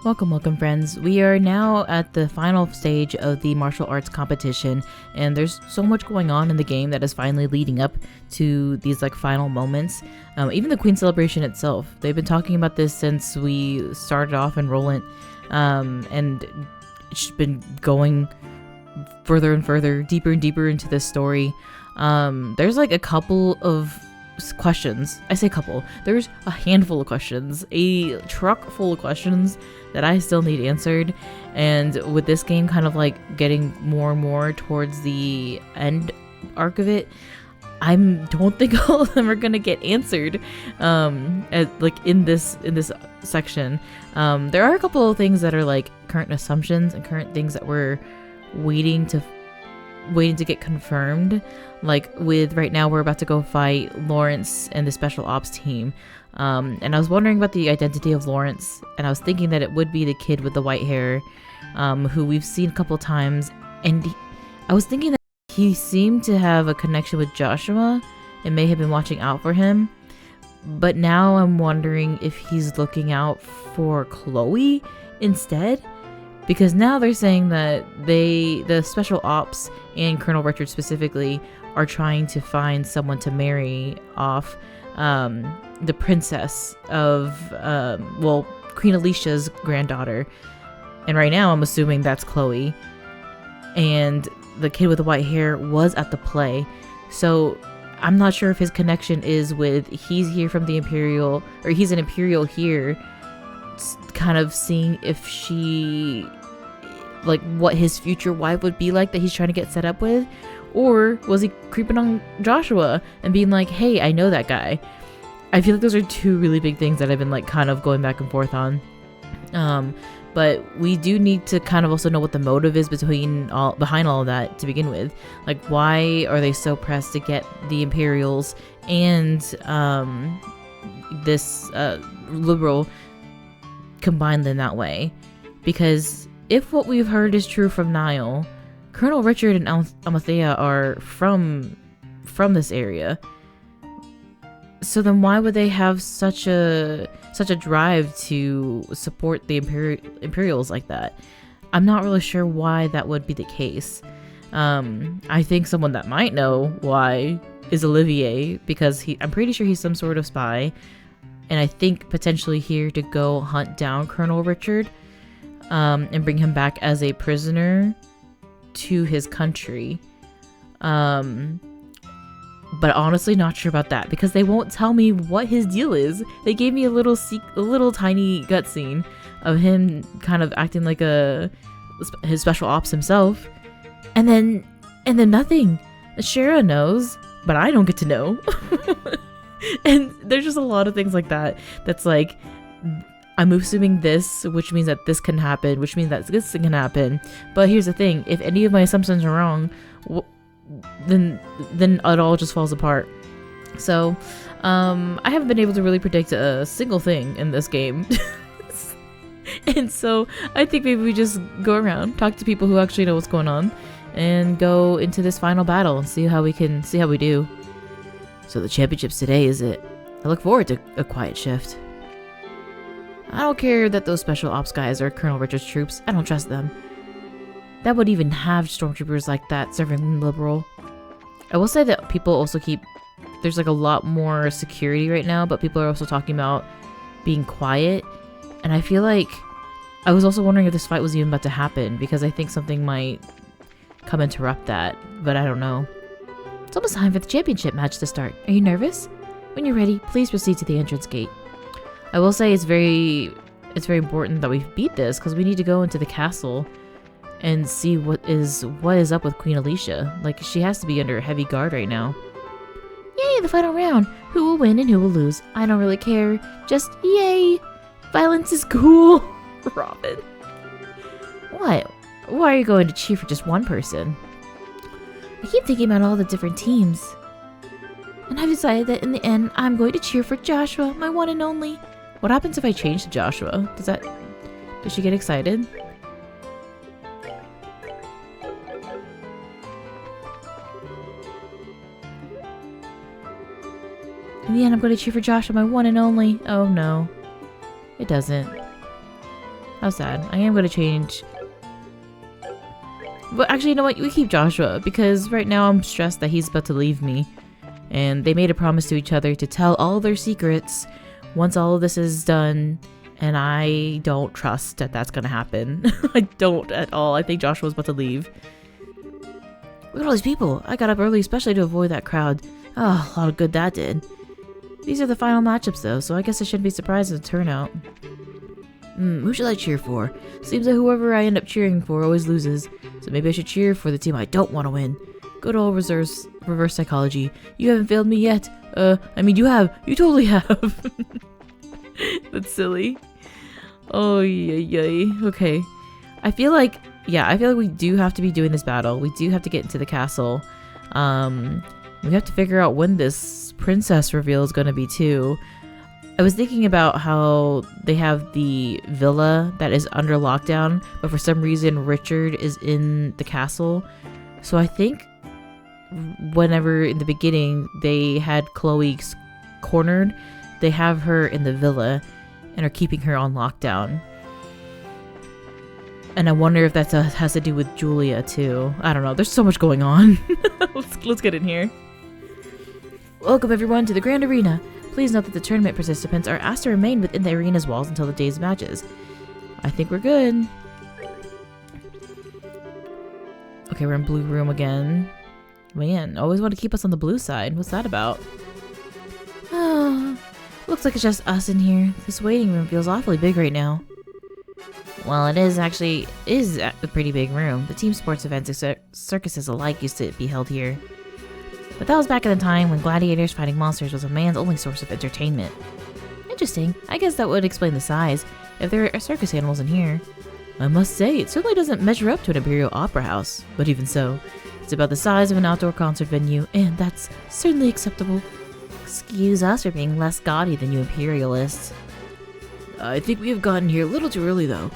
Welcome friends. We are now at the final stage of the martial arts competition, and there's so much going on in the game that is finally leading up to these final moments. Even the Queen celebration itself, they've been talking about this since we started off in Roland, and it's been going further and further, deeper and deeper into this story. There's a couple of questions. I say couple. There's a handful of questions, a truck full of questions that I still need answered. And with this game kind of getting more and more towards the end arc of it, I don't think all of them are gonna get answered. In this section, there are a couple of things that are current assumptions and current things that we're waiting to get confirmed. With right now, we're about to go fight Lorence and the special ops team. And I was wondering about the identity of Lorence, and I was thinking that it would be the kid with the white hair, who we've seen a couple times. And I was thinking that he seemed to have a connection with Joshua and may have been watching out for him. But now I'm wondering if he's looking out for Chloe instead. Because now they're saying that the special ops and Colonel Richard specifically are trying to find someone to marry off the princess of, Queen Alicia's granddaughter. And right now I'm assuming that's Chloe. And the kid with the white hair was at the play. So I'm not sure if his connection is with he's here from the Imperial, or he's an Imperial here, kind of seeing if she, what his future wife would be that he's trying to get set up with, or was he creeping on Joshua and being hey, I know that guy. I feel those are two really big things that I've been kind of going back and forth on. But we do need to kind of also know what the motive is behind all of that to begin with. Why are they so pressed to get the Imperials and this liberal combined in that way? Because if what we've heard is true from Niall, Colonel Richard and Amathea are from this area. So then why would they have such a drive to support the Imperials like that? I'm not really sure why that would be the case. I think someone that might know why is Olivier, because I'm pretty sure he's some sort of spy, and I think potentially here to go hunt down Colonel Richard, and bring him back as a prisoner to his country. But honestly not sure about that, because they won't tell me what his deal is. They gave me a little tiny cutscene of him kind of acting like his special ops himself, and then nothing. Shara knows, but I don't get to know. And there's just a lot of things like that that's I'm assuming this, which means that this can happen, which means that this thing can happen. But here's the thing: if any of my assumptions are wrong, then it all just falls apart. So, I haven't been able to really predict a single thing in this game. And so I think maybe we just go around, talk to people who actually know what's going on, and go into this final battle and see how we do. So the championship's today, is it? I look forward to a quiet shift. I don't care that those special ops guys are Colonel Richard's troops. I don't trust them. That would even have stormtroopers like that serving liberal. I will say that people also there's a lot more security right now, but people are also talking about being quiet. And I feel I was also wondering if this fight was even about to happen, because I think something might come interrupt that, but I don't know. It's almost time for the championship match to start. Are you nervous? When you're ready, please proceed to the entrance gate. I will say it's very important that we beat this, because we need to go into the castle and see what is up with Queen Alicia. She has to be under heavy guard right now. Yay, the final round! Who will win and who will lose? I don't really care. Just yay! Violence is cool! Robin. What? Why are you going to cheer for just one person? I keep thinking about all the different teams. And I've decided that in the end, I'm going to cheer for Joshua, my one and only. What happens if I change to Joshua? Does she get excited? In the end, I'm going to cheer for Joshua, my one and only. Oh no. It doesn't. How sad. I am gonna change. But actually, you know what? We keep Joshua because right now I'm stressed that he's about to leave me. And they made a promise to each other to tell all their secrets once all of this is done. And I don't trust that that's gonna happen. I don't at all. I think Joshua's about to leave. Look at all these people. I got up early especially to avoid that crowd. Oh, a lot of good that did. These are the final matchups though, so I guess I shouldn't be surprised at the turnout. Who should I cheer for? Seems that whoever I end up cheering for always loses. So maybe I should cheer for the team I don't want to win. Good old reverse psychology. You haven't failed me yet. I mean you have. You totally have. That's silly. Oh, yay. Okay. I feel like we do have to be doing this battle. We do have to get into the castle. We have to figure out when this princess reveal is going to be too. I was thinking about how they have the villa that is under lockdown, but for some reason Richard is in the castle. So I think whenever in the beginning they had Chloe cornered, they have her in the villa and are keeping her on lockdown. And I wonder if that has to do with Julia too. I don't know. There's so much going on. Let's get in here. Welcome everyone to the Grand Arena. Please note that the tournament participants are asked to remain within the arena's walls until the day's matches. I think we're good. Okay, we're in blue room again. Man, always want to keep us on the blue side. What's that about? Oh, looks like it's just us in here. This waiting room feels awfully big right now. Well, it is a pretty big room. The team sports events and circuses alike used to be held here. But that was back in the time when gladiators fighting monsters was a man's only source of entertainment. Interesting. I guess that would explain the size, if there are circus animals in here. I must say, it certainly doesn't measure up to an Imperial Opera House, but even so, it's about the size of an outdoor concert venue, and that's certainly acceptable. Excuse us for being less gaudy than you Imperialists. I think we have gotten here a little too early, though.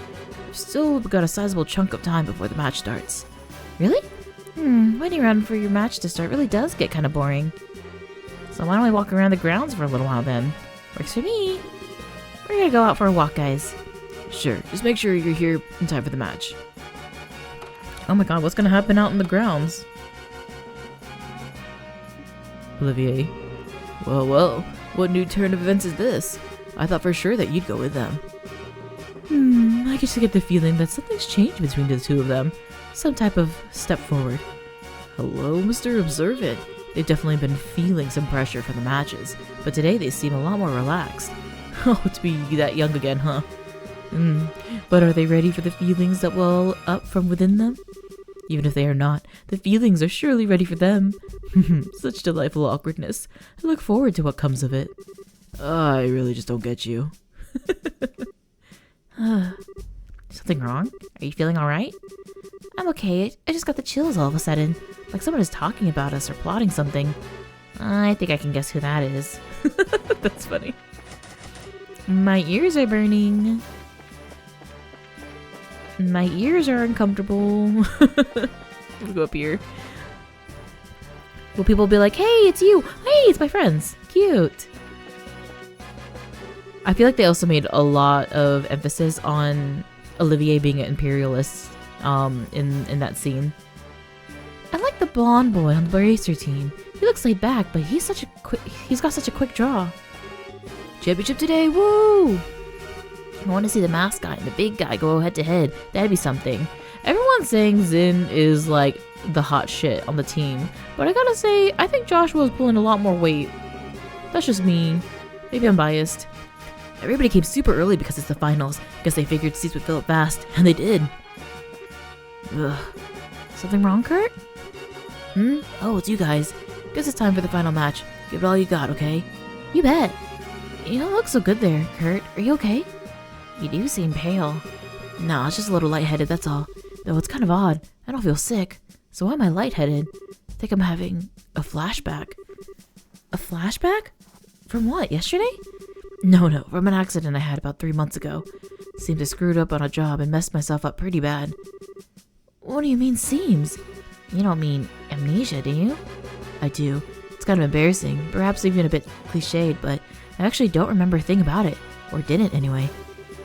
We've still got a sizable chunk of time before the match starts. Really? Waiting around for your match to start really does get kind of boring. So why don't we walk around the grounds for a little while then? Works for me. We're gonna go out for a walk, guys. Sure, just make sure you're here in time for the match. Oh my god, what's gonna happen out in the grounds? Olivier. Well, what new turn of events is this? I thought for sure that you'd go with them. I just get the feeling that something's changed between the two of them. Some type of step forward. Hello, Mr. Observant. They've definitely been feeling some pressure from the matches, but today they seem a lot more relaxed. Oh, to be that young again, huh? But are they ready for the feelings that well up from within them? Even if they are not, the feelings are surely ready for them. Such delightful awkwardness. I look forward to what comes of it. I really just don't get you. Something wrong? Are you feeling alright? I'm okay. I just got the chills all of a sudden. Like someone is talking about us or plotting something. I think I can guess who that is. That's funny. My ears are burning. My ears are uncomfortable. We'll go up here. Will people be like, hey, it's you. Hey, it's my friends. Cute. I feel like they also made a lot of emphasis on Olivier being an imperialist in that scene. I like the blonde boy on the racer team. He looks laid back, but he's got such a quick draw. Championship today, woo! I want to see the mascot and the big guy go head to head. That'd be something. Everyone's saying Zin is like the hot shit on the team, but I gotta say, I think Joshua was pulling a lot more weight. That's just me. Maybe I'm biased. Everybody came super early because it's the finals. Guess they figured seats would fill up fast, and they did. Ugh. Something wrong, Kurt? Oh, it's you guys. Guess it's time for the final match. Give it all you got, okay? You bet. You don't look so good there, Kurt. Are you okay? You do seem pale. No, it's just a little lightheaded, that's all. Though it's kind of odd. I don't feel sick. So why am I lightheaded? I think I'm having a flashback. A flashback? From what, yesterday? No, from an accident I had about 3 months ago. Seemed to screwed up on a job and messed myself up pretty bad. What do you mean seems? You don't mean amnesia, do you? I do. It's kind of embarrassing, perhaps even a bit cliched, but I actually don't remember a thing about it. Or didn't, anyway.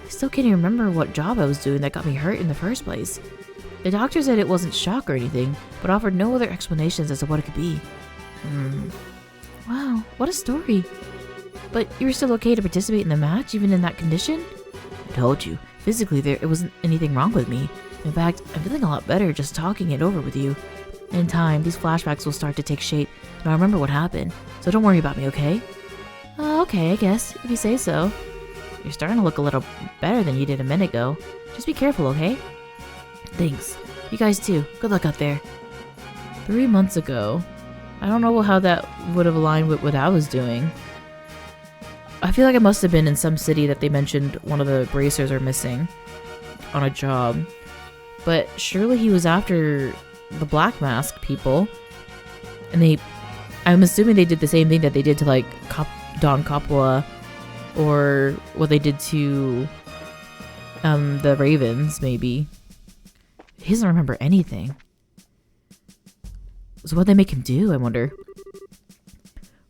I still can't even remember what job I was doing that got me hurt in the first place. The doctor said it wasn't shock or anything, but offered no other explanations as to what it could be. Wow, what a story. But you were still okay to participate in the match, even in that condition? I told you, physically it wasn't anything wrong with me. In fact, I'm feeling a lot better just talking it over with you. In time, these flashbacks will start to take shape, and I'll remember what happened, so don't worry about me, okay? Okay, I guess, if you say so. You're starting to look a little better than you did a minute ago. Just be careful, okay? Thanks. You guys too. Good luck out there. 3 months ago. I don't know how that would have aligned with what I was doing. I feel like I must have been in some city that they mentioned one of the bracers are missing on a job. But surely he was after the Black Mask people. And I'm assuming they did the same thing that they did to like Don Coppola, or what they did to the Ravens, maybe. He doesn't remember anything. So what'd they make him do, I wonder?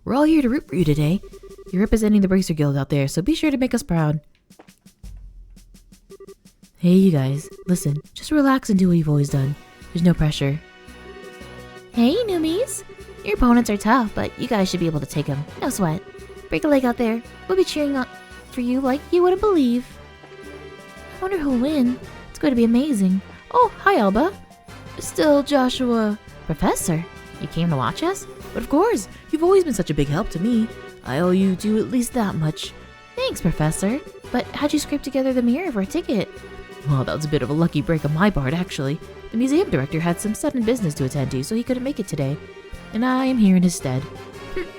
We're all here to root for you today. You're representing the Bracer Guild out there, so be sure to make us proud. Hey, you guys. Listen, just relax and do what you've always done. There's no pressure. Hey, newbies. Your opponents are tough, but you guys should be able to take them. No sweat. Break a leg out there. We'll be cheering on for you like you wouldn't believe. I wonder who'll win. It's going to be amazing. Oh, hi, Alba. Still, Joshua. Professor, you came to watch us? But of course, you've always been such a big help to me. I owe you two at least that much. Thanks, Professor. But how'd you scrape together the mirror for a ticket? Well, that was a bit of a lucky break on my part, actually. The museum director had some sudden business to attend to, so he couldn't make it today. And I am here in his stead.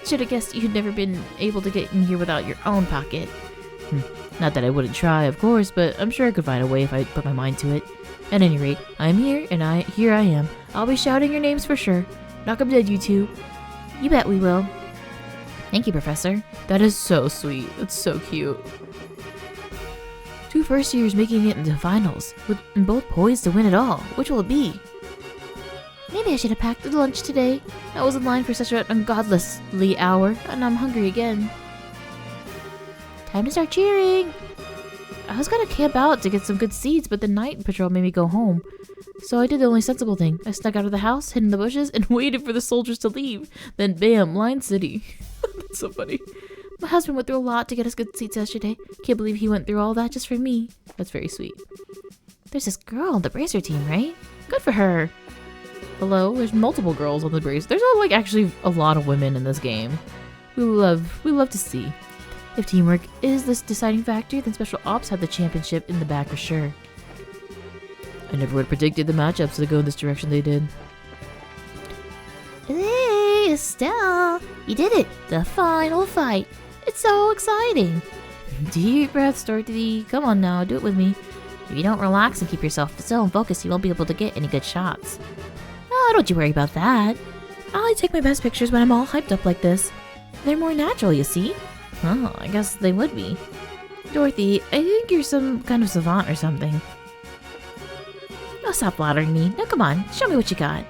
Should have guessed you'd never been able to get in here without your own pocket. Not that I wouldn't try, of course, but I'm sure I could find a way if I put my mind to it. At any rate, I am here, and here I am. I'll be shouting your names for sure. Knock 'em dead, you two. You bet we will. Thank you, Professor. That is so sweet. It's so cute. 2 first years making it into finals, and both poised to win it all. Which will it be? Maybe I should have packed the lunch today. I was in line for such an ungodlessly hour, and I'm hungry again. Time to start cheering! I was gonna camp out to get some good seats, but the night patrol made me go home. So I did the only sensible thing. I snuck out of the house, hid in the bushes, and waited for the soldiers to leave. Then bam, Lion City. That's so funny. My husband went through a lot to get us good seats yesterday. Can't believe he went through all that just for me. That's very sweet. There's this girl on the Bracer team, right? Good for her. Hello? There's multiple girls on the Bracer. There's like actually a lot of women in this game. We love to see. If teamwork is this deciding factor, then Special Ops have the championship in the bag for sure. I never would have predicted the matchups to go in this direction they did. Hey, Estelle! You did it! The final fight! It's so exciting! Deep breath, Dorothy. Come on now, do it with me. If you don't relax and keep yourself still and focused, you won't be able to get any good shots. Oh, don't you worry about that. I only take my best pictures when I'm all hyped up like this. They're more natural, you see? Oh, I guess they would be. Dorothy, I think you're some kind of savant or something. Oh, stop flattering me. Now come on, show me what you got.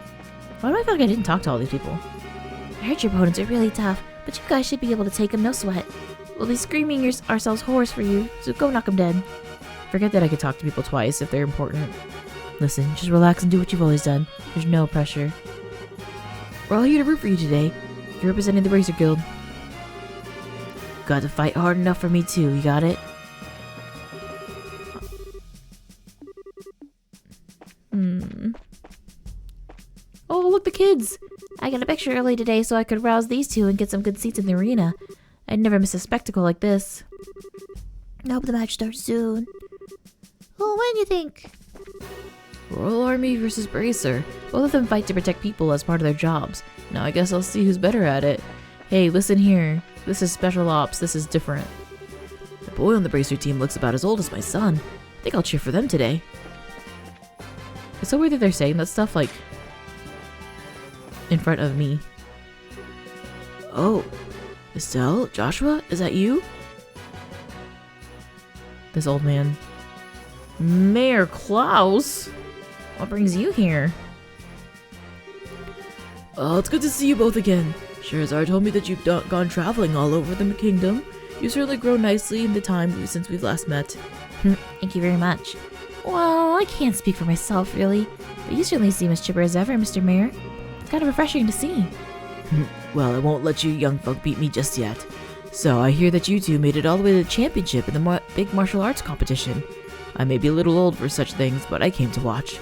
Why do I feel like I didn't talk to all these people? I heard your opponents are really tough, but you guys should be able to take them, no sweat. We'll be screaming ourselves hoarse for you, so go knock them dead. Forget that I could talk to people twice if they're important. Listen, just relax and do what you've always done. There's no pressure. We're all here to root for you today. You're representing the Bracer Guild. Got to fight hard enough for me too, you got it? Oh, look, the kids! I got a picture early today so I could rouse these two and get some good seats in the arena. I'd never miss a spectacle like this. I hope the match starts soon. Oh, when do you think? Royal Army versus Bracer. Both of them fight to protect people as part of their jobs. Now I guess I'll see who's better at it. Hey, listen here. This is Special Ops. This is different. The boy on the Bracer team looks about as old as my son. I think I'll cheer for them today. It's so weird that they're saying that stuff, like, in front of me. Oh. Estelle? Joshua? Is that you? This old man. Mayor Klaus? What brings you here? Oh, it's good to see you both again. Scheherazade told me that you've gone traveling all over the kingdom. You've certainly grown nicely in the time since we've last met. Thank you very much. Well, I can't speak for myself, really, but you certainly seem as chipper as ever, Mr. Mayor. It's kind of refreshing to see. Well, I won't let you young folk beat me just yet. So, I hear that you two made it all the way to the championship in the big martial arts competition. I may be a little old for such things, but I came to watch.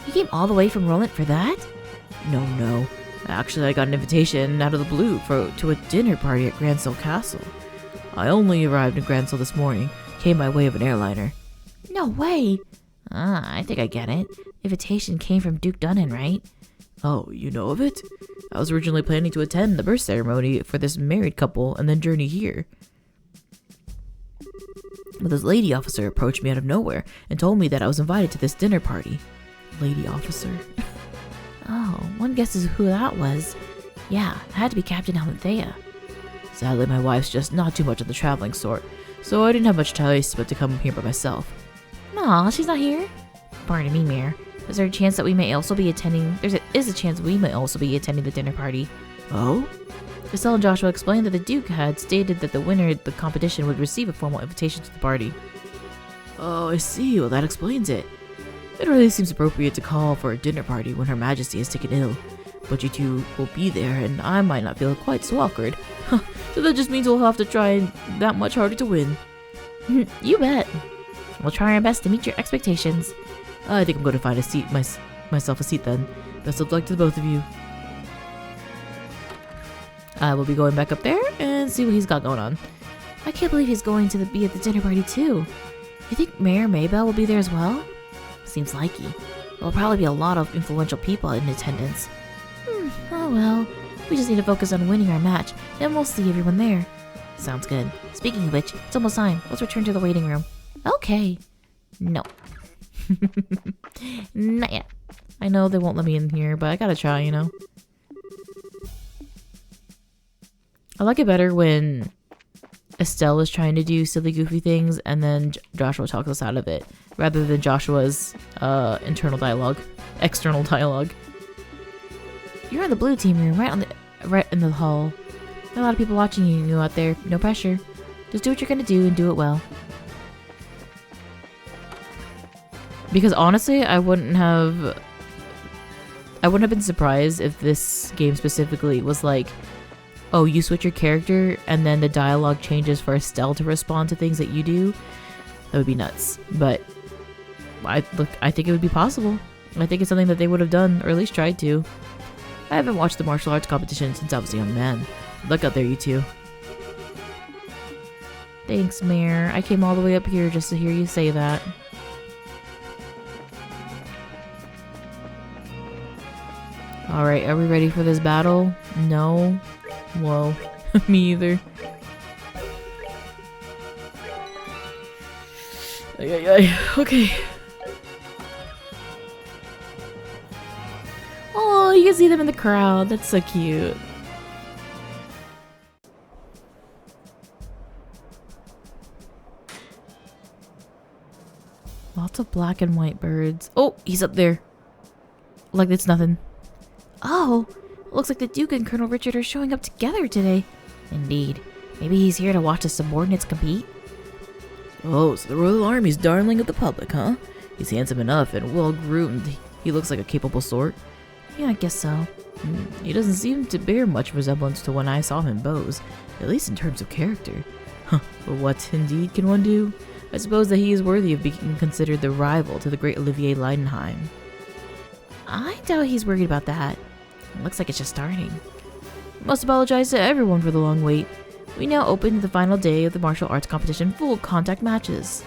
You came all the way from Roland for that? No. Actually, I got an invitation out of the blue to a dinner party at Grancel Castle. I only arrived in Grancel this morning, came by way of an airliner. No way! I think I get it. Invitation came from Duke Dunnan, right? Oh, you know of it? I was originally planning to attend the birth ceremony for this married couple and then journey here. But this lady officer approached me out of nowhere and told me that I was invited to this dinner party. Lady officer? Oh, one guesses who that was. Yeah, it had to be Captain Alethea. Sadly, my wife's just not too much of the traveling sort, so I didn't have much choice but to come here by myself. Aw, she's not here? Pardon me, Mayor. Is there a chance that we may also be attending? There is a chance we may also be attending the dinner party. Oh? Grancel and Joshua explained that the Duke had stated that the winner of the competition would receive a formal invitation to the party. Oh, I see. Well, that explains it. It really seems appropriate to call for a dinner party when Her Majesty is taken ill. But you two will be there, and I might not feel quite so awkward. So that just means we'll have to try that much harder to win. You bet. We'll try our best to meet your expectations. I think I'm going to find a seat myself a seat then. Best of luck to the both of you. I will be going back up there and see what he's got going on. I can't believe he's going to be at the dinner party too. You think Mayor Maybell will be there as well? Seems likely. There'll probably be a lot of influential people in attendance. Oh well. We just need to focus on winning our match, and we'll see everyone there. Sounds good. Speaking of which, it's almost time. Let's return to the waiting room. Okay. No. Not yet. I know they won't let me in here, but I gotta try, you know? I like it better when Estelle is trying to do silly, goofy things, and then Joshua talks us out of it, rather than Joshua's external dialogue. You're in the blue team room, right in the hall. There are a lot of people watching you out there. No pressure. Just do what you're gonna do and do it well. Because honestly, I wouldn't have been surprised if this game specifically was like, oh, you switch your character and then the dialogue changes for Estelle to respond to things that you do. That would be nuts. But I think it would be possible. I think it's something that they would have done, or at least tried to. I haven't watched the martial arts competition since I was a young man. Look out there, you two. Thanks, Mayor. I came all the way up here just to hear you say that. Alright, are we ready for this battle? No? Whoa. Me either. Okay. Oh, you can see them in the crowd. That's so cute. Lots of black and white birds. Oh, he's up there. Like it's nothing. Oh, looks like the Duke and Colonel Richard are showing up together today. Indeed. Maybe he's here to watch the subordinates compete? Oh, so the Royal Army's darling of the public, huh? He's handsome enough and well-groomed. He looks like a capable sort. Yeah, I guess so. He doesn't seem to bear much resemblance to when I saw him Bose, at least in terms of character. Huh, but what indeed can one do? I suppose that he is worthy of being considered the rival to the great Olivier Leidenheim. I doubt he's worried about that. Looks like it's just starting. Must apologize to everyone for the long wait. We now open the final day of the martial arts competition full of contact matches.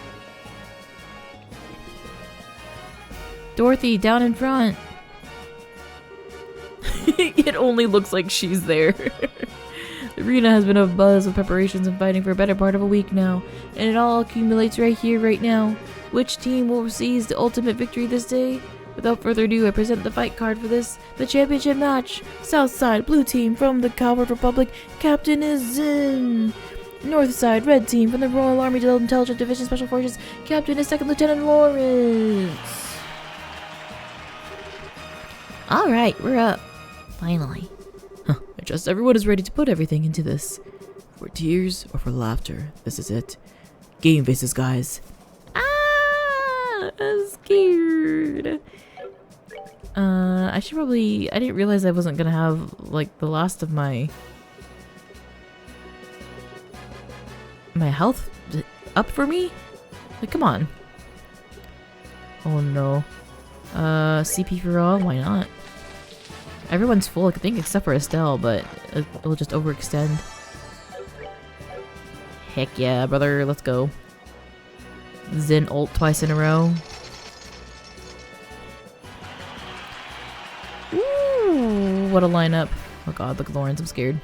Dorothy, down in front. It only looks like she's there. The arena has been abuzz with preparations and fighting for a better part of a week now, and it all accumulates right here, right now. Which team will seize the ultimate victory this day? Without further ado, I present the fight card for this, the championship match. Southside, blue team from the Coward Republic, Captain is Zin. Northside, red team from the Royal Army Intelligence Division Special Forces, Captain is Second Lieutenant Lawrence. Alright, we're up. Finally. I trust everyone is ready to put everything into this. For tears or for laughter, this is it. Game faces, guys. I'm scared. I should probably... I didn't realize I wasn't gonna have, like, the last of my health up for me? Like, come on. Oh no. CP for all? Why not? Everyone's full, I think, except for Estelle, but it'll just overextend. Heck yeah, brother, let's go. Zen ult twice in a row. Ooh, what a lineup. Oh god, look at Lawrence, I'm scared.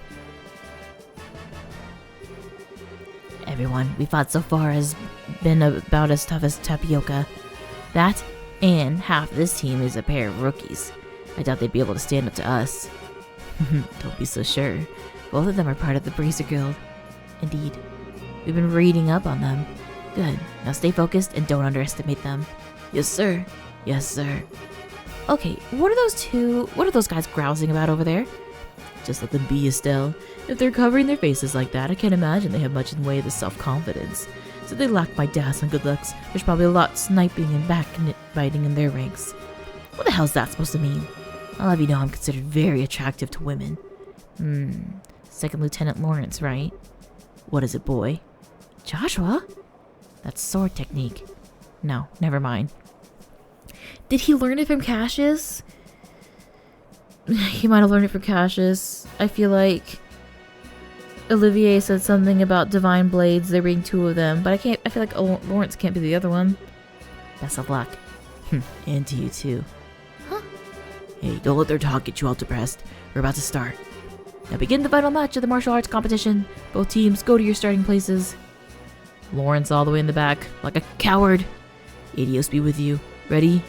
Everyone we fought so far has been about as tough as tapioca. That, and half this team is a pair of rookies. I doubt they'd be able to stand up to us. Don't be so sure. Both of them are part of the Bracer Guild. Indeed. We've been reading up on them. Good. Now stay focused and don't underestimate them. Yes, sir. Yes, sir. Okay, what are those guys grousing about over there? Just let them be, Estelle. If they're covering their faces like that, I can't imagine they have much in the way of the self-confidence. So they lack my dash and good looks. There's probably a lot sniping and backbiting in their ranks. What the hell's that supposed to mean? I'll have you know I'm considered very attractive to women. Second Lieutenant Lawrence, right? What is it, boy? Joshua? That's sword technique. No, never mind. Did he learn it from Cassius? He might have learned it from Cassius. I feel like Olivier said something about divine blades, there being 2 of them, but I feel like Lawrence can't be the other one. Best of luck. And to you too. Huh? Hey, don't let their talk get you all depressed. We're about to start. Now begin the final match of the martial arts competition. Both teams go to your starting places. Lawrence all the way in the back, like a coward. Adios be with you. Ready?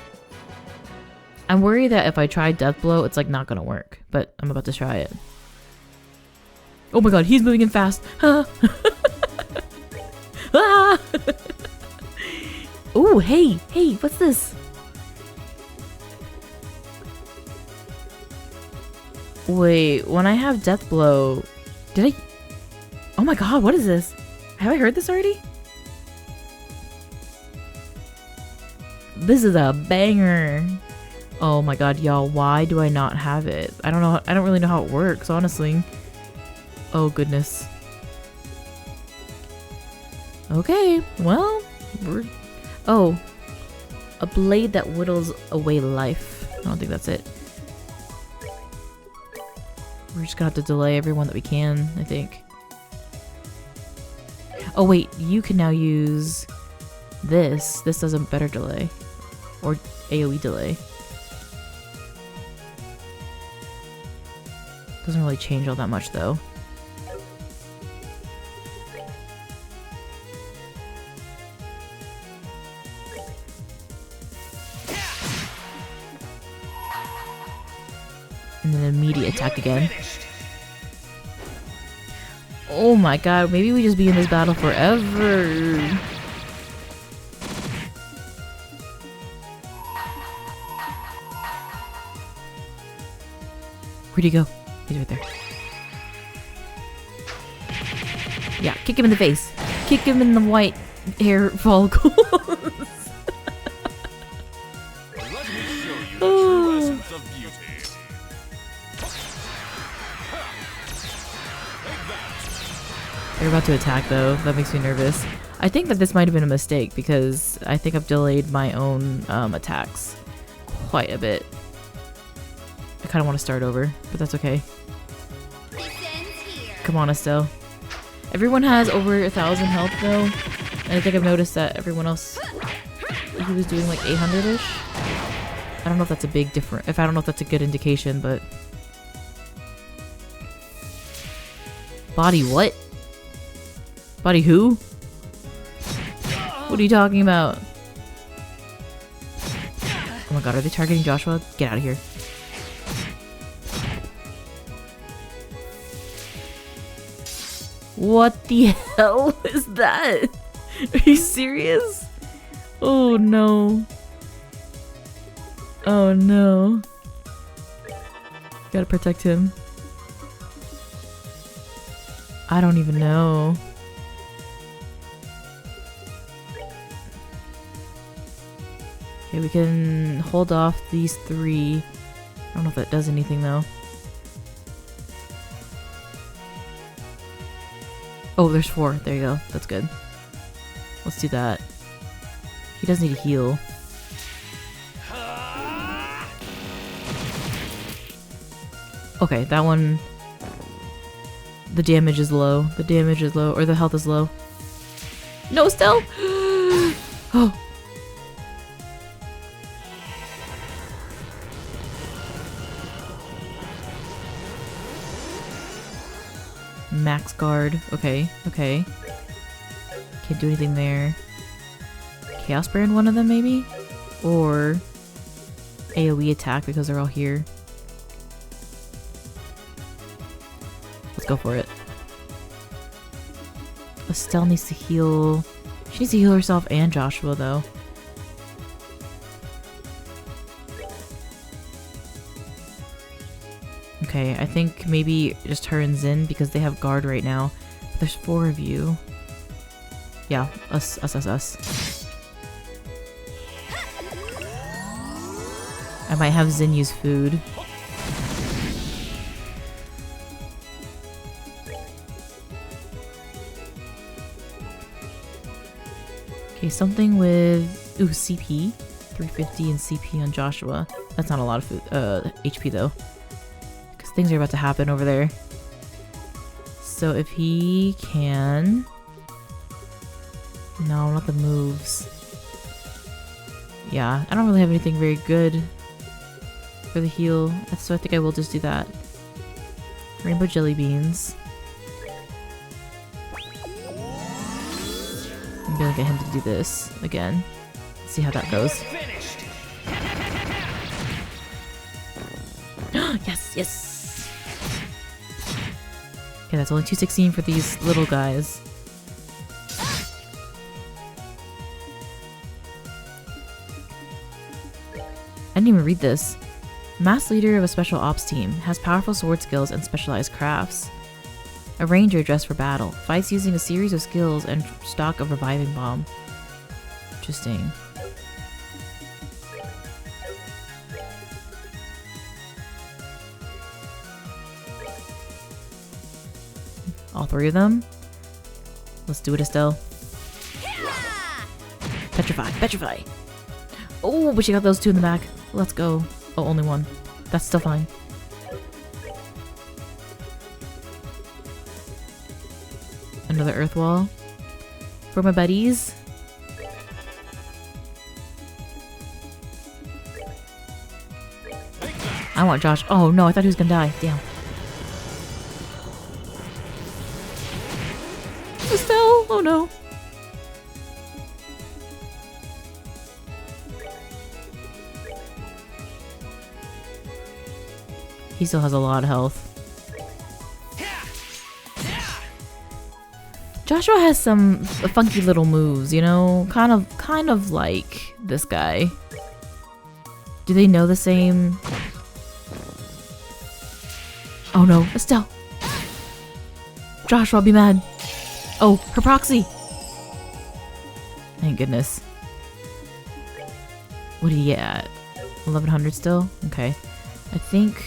I'm worried that if I try Death Blow, it's like not gonna work, but I'm about to try it. Oh my god, he's moving in fast. Ah. Ah. Oh, hey, what's this? Wait, when I have Death Blow, did I? Oh my god, what is this? Have I heard this already? This is a banger. Oh my god, y'all, why do I not have it? I don't know, I don't really know how it works, honestly. Oh goodness. Okay, well, oh, a blade that whittles away life. I don't think that's it. We're just gonna have to delay everyone that we can, I think. Oh wait, you can now use this. This does a better delay. Or AoE delay. Doesn't really change all that much though. And then immediate attack again. Oh my god, maybe we just be in this battle forever. Where'd he go? He's right there. Yeah, kick him in the face. Kick him in the white hair follicles. Oh. They're about to attack though. That makes me nervous. I think that this might have been a mistake because I think I've delayed my own attacks quite a bit. I kind of want to start over, but that's okay. Come on, Estelle. Everyone has over 1,000 health though, and I think I've noticed that everyone else, he was doing like 800-ish. I don't know if that's a big difference. I don't know if that's a good indication, but body what? Body who? What are you talking about? Oh my god, are they targeting Joshua? Get out of here. What the hell is that? Are you serious? Oh no. Oh no. Gotta protect him. I don't even know. Okay, we can hold off these 3. I don't know if that does anything though. Oh, there's 4. There you go. That's good. Let's do that. He does need to heal. Okay, that one... The damage is low. The damage is low. Or the health is low. No, Estelle! Oh! Max guard. Okay, okay. Can't do anything there. Chaos Brand one of them, maybe? Or... AoE attack because they're all here. Let's go for it. Estelle needs to heal... She needs to heal herself and Joshua, though. Okay, I think maybe just her and Zin because they have guard right now. But there's 4 of you. Yeah, us. I might have Zin use food. Okay, something with... Ooh, CP. 350 and CP on Joshua. That's not a lot of food, HP though. Because things are about to happen over there. So if he can... No, not the moves. Yeah, I don't really have anything very good for the heal, so I think I will just do that. Rainbow jelly beans. I'm gonna get him to do this again. See how that goes. Yes, yes! Okay, that's only 216 for these little guys. I didn't even read this. Mass leader of a special ops team, has powerful sword skills and specialized crafts. A ranger dressed for battle, fights using a series of skills and stock of reviving bomb. Interesting. All 3 of them? Let's do it, Estelle. Petrify, petrify! Oh, but she got those 2 in the back. Let's go. Oh, only 1. That's still fine. Another earth wall. For my buddies. I want Josh. Oh no, I thought he was gonna die. Damn. Estelle! Oh no. He still has a lot of health. Joshua has some funky little moves, you know? Kind of like this guy. Do they know the same? Oh no, Estelle! Joshua, I'll be mad. Oh, her proxy! Thank goodness. What did he get at? 1100 still? Okay. I think...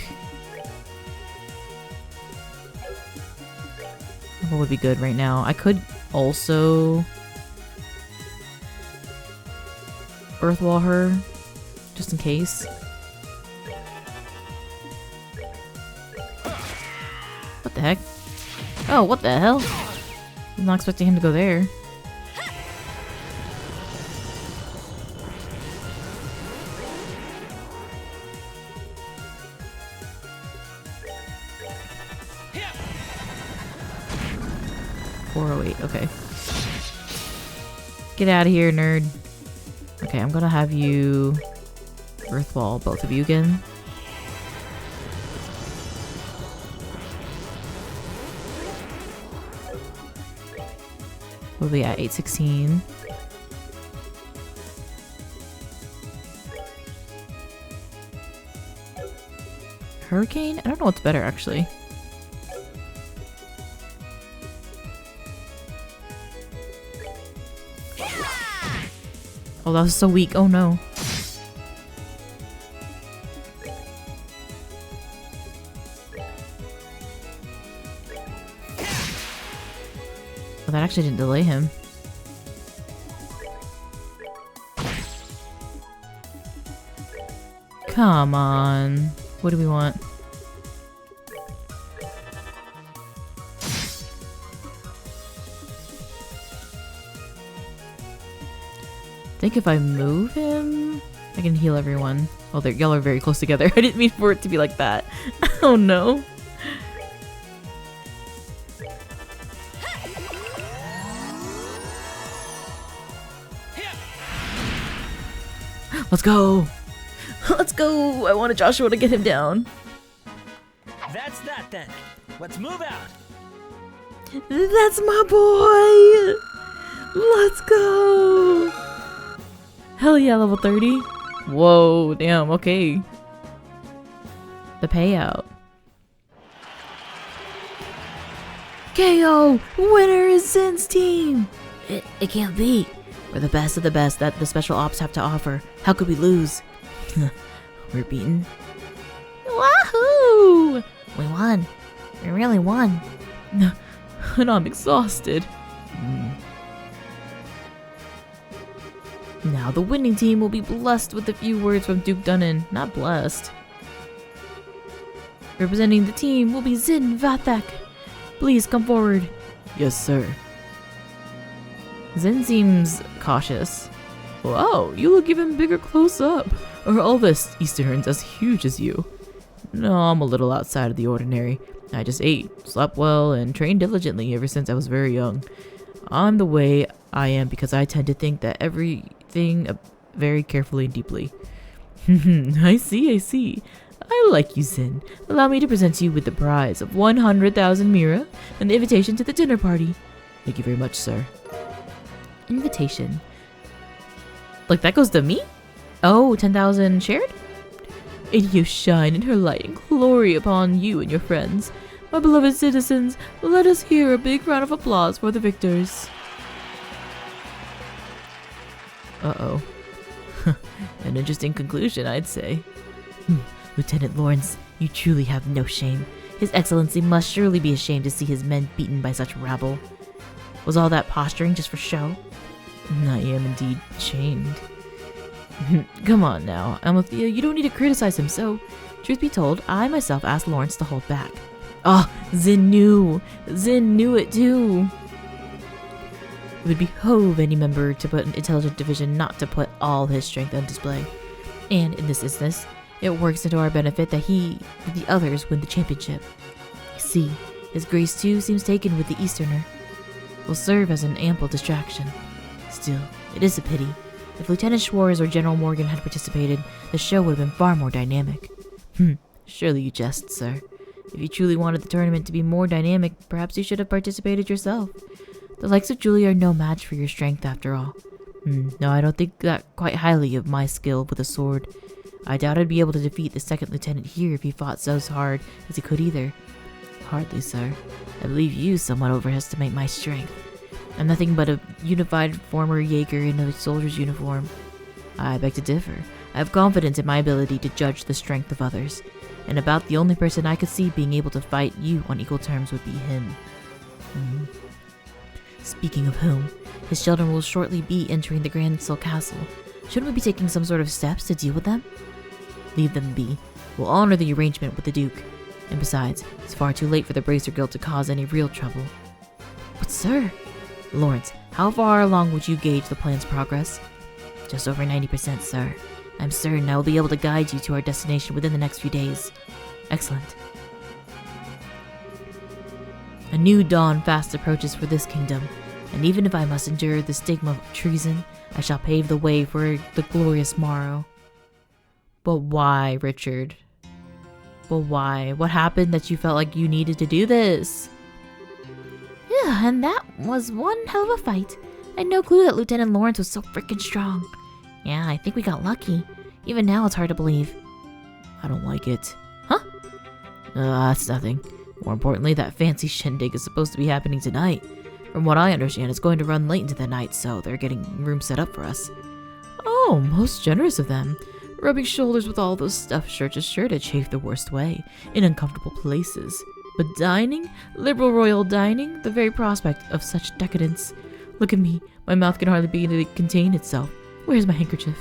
What would be good right now? I could also... Earthwall her, just in case. What the heck? Oh, what the hell? I'm not expecting him to go there. Okay. Get out of here, nerd. Okay, I'm gonna have you Earthwall, both of you again. What are we at? 816. Hurricane? I don't know what's better, actually. Oh, that was so weak. Oh no. Well, that actually didn't delay him. Come on. What do we want? I think if I move him, I can heal everyone. Oh, y'all are very close together. I didn't mean for it to be like that. Oh no. Let's go. Let's go. I wanted Joshua to get him down. That's that then. Let's move out. That's my boy. Let's go. Hell yeah, level 30. Whoa, damn, okay. The payout. KO! Winner is Zin's team! It can't be. We're the best of the best that the special ops have to offer. How could we lose? We're beaten. Wahoo! We won. We really won. And I'm exhausted. Now the winning team will be blessed with a few words from Duke Dunnan, not blessed. Representing the team will be Zin Vathek. Please come forward. Yes, sir. Zin seems cautious. Wow, you look even bigger close up. Are all the Easterns as huge as you? No, I'm a little outside of the ordinary. I just ate, slept well, and trained diligently ever since I was very young. I'm the way I am because I tend to think that everything very carefully and deeply. I see. I like you, Zin. Allow me to present you with the prize of 100,000 Mira and the invitation to the dinner party. Thank you very much, sir. Invitation. Like that goes to me? Oh, 10,000 shared? May you shine in her light and glory upon you and your friends. My beloved citizens, let us hear a big round of applause for the victors. Uh-oh. An interesting conclusion, I'd say. Lieutenant Lawrence, you truly have no shame. His Excellency must surely be ashamed to see his men beaten by such rabble. Was all that posturing just for show? I am indeed shamed. Come on now, Amalthea, you don't need to criticize him so. Truth be told, I myself asked Lawrence to hold back. Oh, Zin knew it too. It would behove any member to put an intelligent division not to put all his strength on display. And in this instance, it works into our benefit that the others win the championship. You see, his grace too seems taken with the Easterner. Will serve as an ample distraction. Still, it is a pity. If Lieutenant Schwartz or General Morgan had participated, the show would have been far more dynamic. Surely you jest, sir. If you truly wanted the tournament to be more dynamic, perhaps you should have participated yourself. The likes of Julie are no match for your strength after all. No, I don't think that quite highly of my skill with a sword. I doubt I'd be able to defeat the second lieutenant here if he fought so hard as he could either. Hardly, sir. I believe you somewhat overestimate my strength. I'm nothing but a unified former Jaeger in a soldier's uniform. I beg to differ. I have confidence in my ability to judge the strength of others, and about the only person I could see being able to fight you on equal terms would be him. Speaking of whom, his children will shortly be entering the Grancel castle. Shouldn't we be taking some sort of steps to deal with them? Leave them be. We'll honor the arrangement with the Duke. And besides, it's far too late for the Bracer Guild to cause any real trouble. But sir... Lawrence, how far along would you gauge the plan's progress? Just over 90%, sir. I'm certain I will be able to guide you to our destination within the next few days. Excellent. A new dawn fast approaches for this kingdom, and even if I must endure the stigma of treason, I shall pave the way for the glorious morrow. But why, Richard? But why? What happened that you felt like you needed to do this? Yeah, and that was one hell of a fight. I had no clue that Lieutenant Lawrence was so freaking strong. Yeah, I think we got lucky. Even now it's hard to believe. I don't like it. Huh? That's nothing. More importantly, that fancy shindig is supposed to be happening tonight. From what I understand, it's going to run late into the night, so they're getting room set up for us. Oh, most generous of them. Rubbing shoulders with all those stuffed shirts is sure to chafe the worst way, in uncomfortable places. But dining? Liberal royal dining? The very prospect of such decadence. Look at me. My mouth can hardly begin to contain itself. Where's my handkerchief?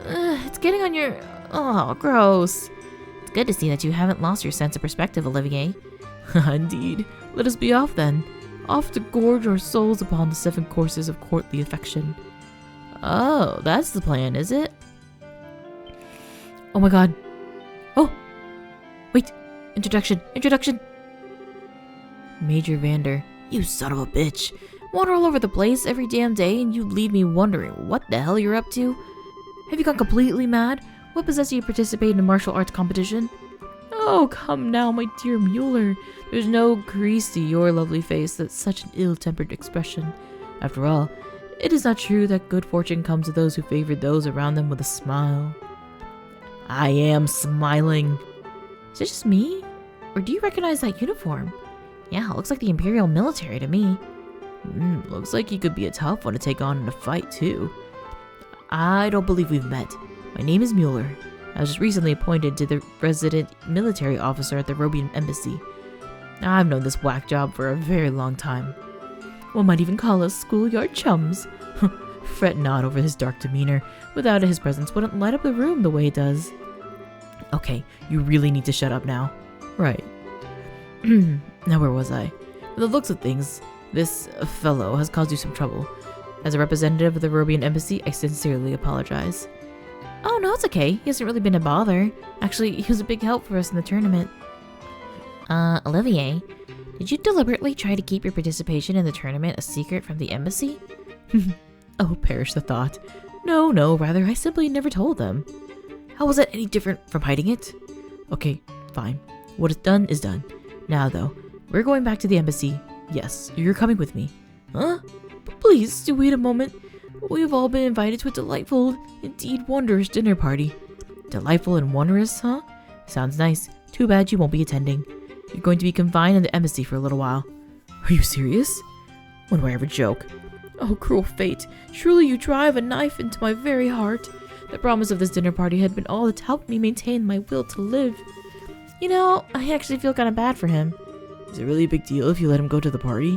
It's getting on your... Oh, gross. It's good to see that you haven't lost your sense of perspective, Olivier. Indeed. Let us be off then. Off to gorge our souls upon the 7 courses of courtly affection. Oh, that's the plan, is it? Oh my god. Oh! Wait! Introduction! Major Vander. You son of a bitch. Wander all over the place every damn day and you leave me wondering what the hell you're up to? Have you gone completely mad? What possessed you to participate in a martial arts competition? Oh, come now, my dear Mueller. There's no grease to your lovely face that's such an ill-tempered expression. After all, it is not true that good fortune comes to those who favor those around them with a smile. I am smiling. Is it just me? Or do you recognize that uniform? Yeah, it looks like the Imperial military to me. Looks like you could be a tough one to take on in a fight, too. I don't believe we've met. My name is Mueller. I was just recently appointed to the resident military officer at the Robian Embassy. I've known this whack job for a very long time. One might even call us schoolyard chums. Fret not over his dark demeanor. Without it, his presence wouldn't light up the room the way it does. Okay, you really need to shut up now. Right. Now where was I? From the looks of things, this fellow has caused you some trouble. As a representative of the Robian Embassy, I sincerely apologize. Oh no, it's okay. He hasn't really been a bother. Actually, he was a big help for us in the tournament. Olivier, did you deliberately try to keep your participation in the tournament a secret from the embassy? Oh, perish the thought. No, rather, I simply never told them. How was that any different from hiding it? Okay, fine. What is done is done. Now, though, we're going back to the embassy. Yes, you're coming with me. Huh? But please, do wait a moment. We have all been invited to a delightful, indeed wondrous dinner party. Delightful and wondrous, huh? Sounds nice. Too bad you won't be attending. You're going to be confined in the embassy for a little while. Are you serious? When do I ever joke? Oh, cruel fate. Truly you drive a knife into my very heart. The promise of this dinner party had been all that helped me maintain my will to live. You know, I actually feel kind of bad for him. Is it really a big deal if you let him go to the party?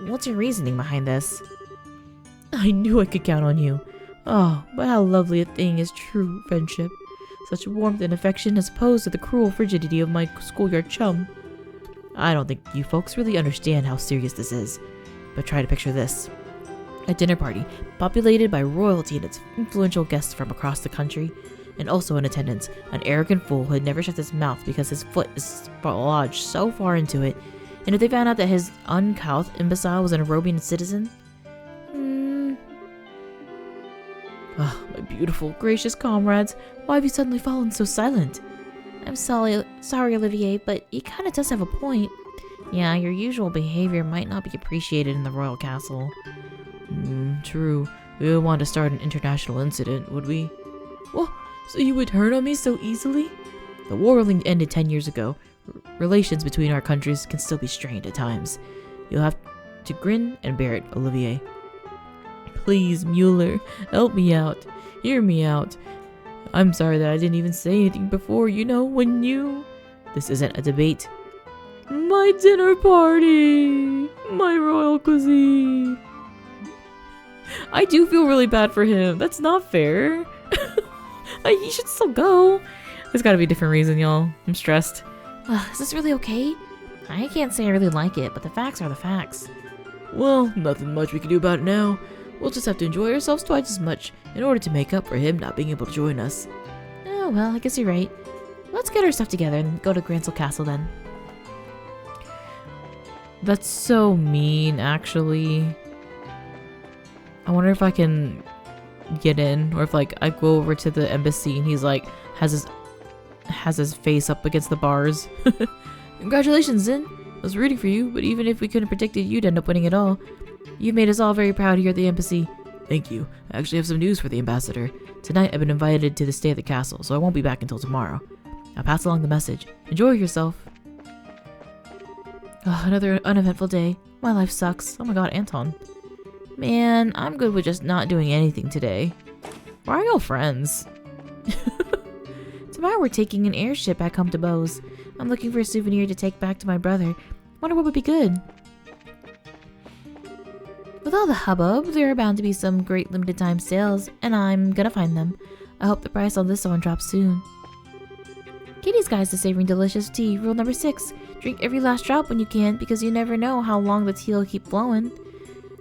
What's your reasoning behind this? I knew I could count on you. Oh, but how lovely a thing is true friendship. Such warmth and affection as opposed to the cruel frigidity of my schoolyard chum. I don't think you folks really understand how serious this is. But try to picture this. A dinner party, populated by royalty and its influential guests from across the country, and also in attendance, an arrogant fool who had never shut his mouth because his foot is lodged so far into it, and if they found out that his uncouth imbecile was an Arobian citizen? Oh, my beautiful, gracious comrades, why have you suddenly fallen so silent? I'm sorry, Olivier, but he kinda does have a point. Yeah, your usual behavior might not be appreciated in the royal castle. True. We would want to start an international incident, would we? Well, so you would turn on me so easily? The war only ended 10 years ago. Relations between our countries can still be strained at times. You'll have to grin and bear it, Olivier. Please, Mueller, help me out. Hear me out. I'm sorry that I didn't even say anything before, you know, when you... This isn't a debate. My dinner party! My royal cuisine! I do feel really bad for him. That's not fair. He should still go. There's gotta be a different reason, y'all. I'm stressed. Is this really okay? I can't say I really like it, but the facts are the facts. Well, nothing much we can do about it now. We'll just have to enjoy ourselves twice as much in order to make up for him not being able to join us. Oh, well, I guess you're right. Let's get our stuff together and go to Grancel Castle then. That's so mean, actually. I wonder if I can get in, or if like I go over to the embassy and he's like has his face up against the bars. Congratulations, Zin. I was rooting for you, but even if we couldn't predict it, you'd end up winning it all. You've made us all very proud here at the embassy. Thank you. I actually have some news for the ambassador. Tonight I've been invited to stay at the castle, so I won't be back until tomorrow. I'll pass along the message. Enjoy yourself. Oh, another uneventful day. My life sucks. Oh my god, Anton. Man, I'm good with just not doing anything today. Why are y'all friends? Tomorrow we're taking an airship back home to Bose. I'm looking for a souvenir to take back to my brother. Wonder what would be good. With all the hubbub, there are bound to be some great limited time sales, and I'm gonna find them. I hope the price on this one drops soon. Katie's Guide to Savoring Delicious Tea, rule number 6. Drink every last drop when you can, because you never know how long the tea will keep flowing.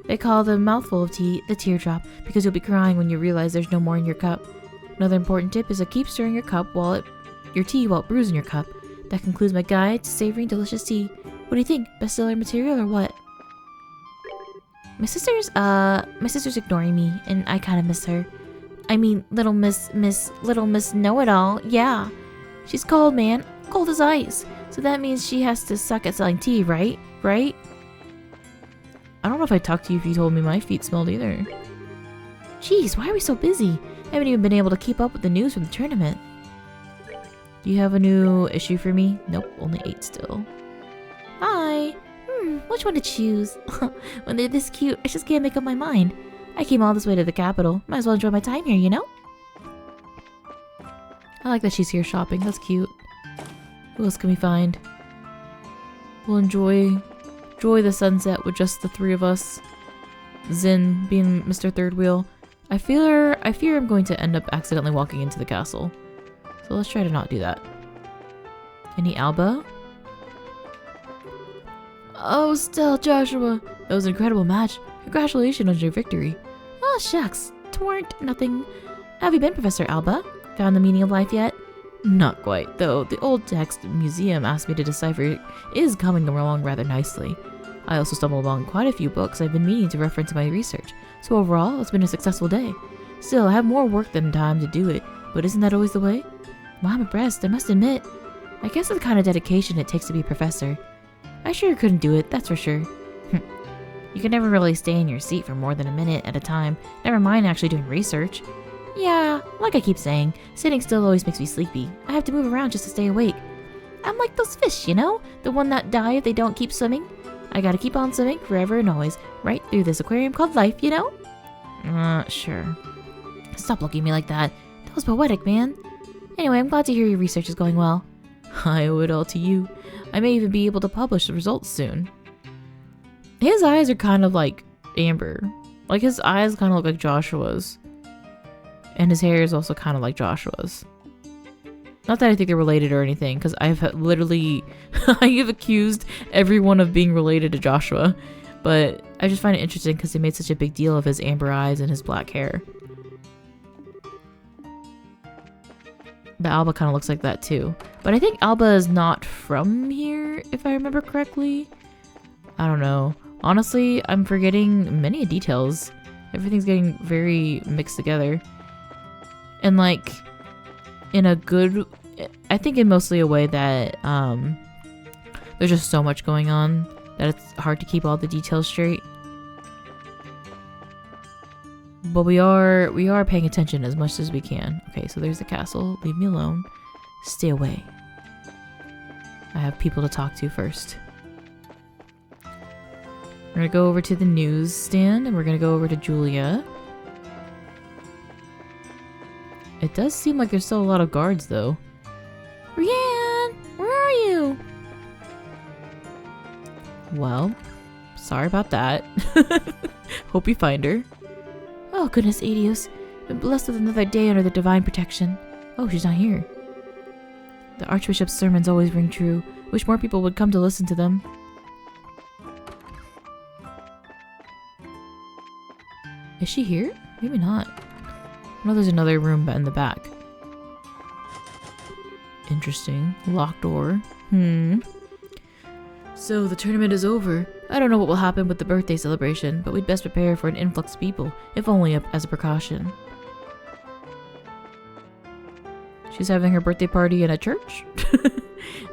They call the mouthful of tea the teardrop, because you'll be crying when you realize there's no more in your cup. Another important tip is to keep stirring your tea while it brews in your cup. That concludes my guide to savoring delicious tea. What do you think? Bestseller material or what? My sister's ignoring me, and I kind of miss her. I mean, little Miss Know-It-All, yeah. She's cold, man. Cold as ice. So that means she has to suck at selling tea, right? Right? I don't know if I'd talk to you if you told me my feet smelled either. Jeez, why are we so busy? I haven't even been able to keep up with the news from the tournament. Do you have a new issue for me? Nope, only 8 still. Hi! Which one to choose? When they're this cute, I just can't make up my mind. I came all this way to the capital. Might as well enjoy my time here, you know? I like that she's here shopping. That's cute. Who else can we find? We'll enjoy the sunset with just the 3 of us. Zin being Mr. Third Wheel. I fear I'm going to end up accidentally walking into the castle. So let's try to not do that. Any Alba? Oh, still, Joshua. That was an incredible match. Congratulations on your victory. Oh, shucks. Twarn't nothing. Have you been, Professor Alba? Found the meaning of life yet? Not quite, though the old text museum asked me to decipher is coming along rather nicely. I also stumbled along quite a few books I've been meaning to reference in my research, so overall, it's been a successful day. Still, I have more work than time to do it, but isn't that always the way? Well, I'm impressed, I must admit. I guess it's the kind of dedication it takes to be a professor. I sure couldn't do it, that's for sure. You can never really stay in your seat for more than a minute at a time, never mind actually doing research. Yeah, like I keep saying, sitting still always makes me sleepy. I have to move around just to stay awake. I'm like those fish, you know? The one that die if they don't keep swimming. I gotta keep on swimming forever and always, right through this aquarium called life, you know? Sure. Stop looking at me like that. That was poetic, man. Anyway, I'm glad to hear your research is going well. I owe it all to you. I may even be able to publish the results soon. His eyes are kind of like Amber. Like his eyes kind of look like Joshua's. And his hair is also kind of like Joshua's. Not that I think they're related or anything, because I've literally I have accused everyone of being related to Joshua. But I just find it interesting because they made such a big deal of his amber eyes and his black hair. But Alba kind of looks like that too. But I think Alba is not from here, if I remember correctly. I don't know. Honestly, I'm forgetting many details. Everything's getting very mixed together. And like, in a good, I think in mostly a way that there's just so much going on that it's hard to keep all the details straight. But we are paying attention as much as we can. Okay, so there's the castle. Leave me alone. Stay away. I have people to talk to first. We're gonna go over to the newsstand and we're gonna go over to Julia. It does seem like there's still a lot of guards though. Rianne! Where are you? Well, sorry about that. Hope you find her. Oh goodness, Adios. Been blessed with another day under the divine protection. Oh, she's not here. The Archbishop's sermons always ring true. Wish more people would come to listen to them. Is she here? Maybe not. I know there's another room in the back. Interesting. Locked door. So the tournament is over. I don't know what will happen with the birthday celebration, but we'd best prepare for an influx of people, if only as a precaution. She's having her birthday party in a church?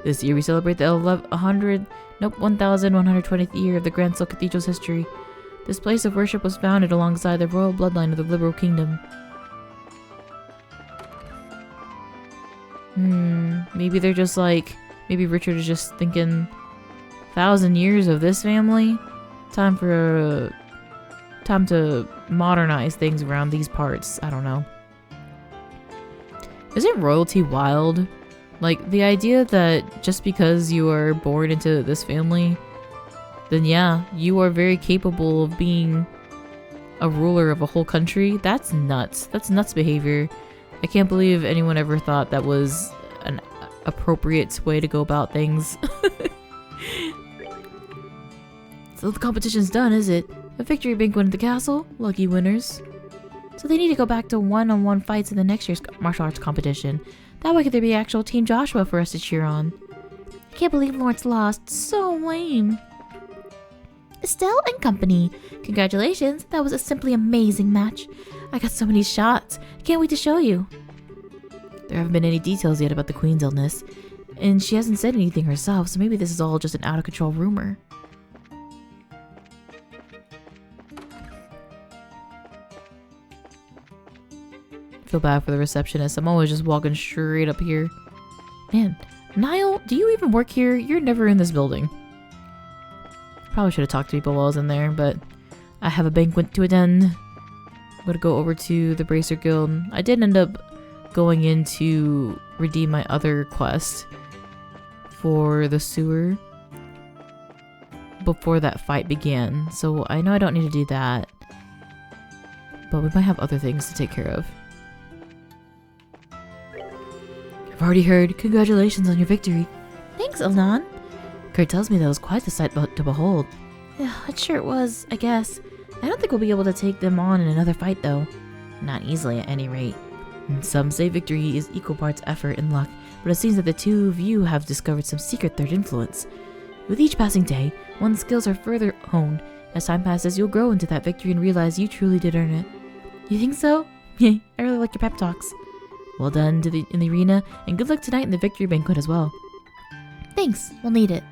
This year we celebrate the 1120th year of the Grancel Cathedral's history. This place of worship was founded alongside the royal bloodline of the Liberal Kingdom. Maybe they're just like, maybe Richard is just thinking 1,000 years of this family? Time to modernize things around these parts. I don't know. Isn't royalty wild? Like, the idea that just because you are born into this family, then yeah, you are very capable of being a ruler of a whole country. That's nuts. That's nuts behavior. I can't believe anyone ever thought that was an appropriate way to go about things. So the competition's done, is it? A victory banquet at the castle? Lucky winners. So they need to go back to one-on-one fights in the next year's martial arts competition. That way there be actual Team Joshua for us to cheer on. I can't believe Lawrence lost. So lame. Estelle and company. Congratulations. That was a simply amazing match. I got so many shots. Can't wait to show you. There haven't been any details yet about the Queen's illness, and she hasn't said anything herself, so maybe this is all just an out-of-control rumor. I feel bad for the receptionist. I'm always just walking straight up here. Man, Niall, do you even work here? You're never in this building. Probably should have talked to people while I was in there, but I have a banquet to attend. I'm gonna go over to the Bracer Guild. I did end up going in to redeem my other quest for the sewer before that fight began, so I know I don't need to do that, but we might have other things to take care of. I've already heard. Congratulations on your victory. Thanks, Elnan. Kurt tells me that was quite the sight to behold. Yeah, it sure was, I guess. I don't think we'll be able to take them on in another fight, though. Not easily, at any rate. And some say victory is equal parts effort and luck, but it seems that the two of you have discovered some secret third influence. With each passing day, one's skills are further honed. As time passes, you'll grow into that victory and realize you truly did earn it. You think so? I really like your pep talks. Well done in the arena, and good luck tonight in the victory banquet as well. Thanks, we'll need it.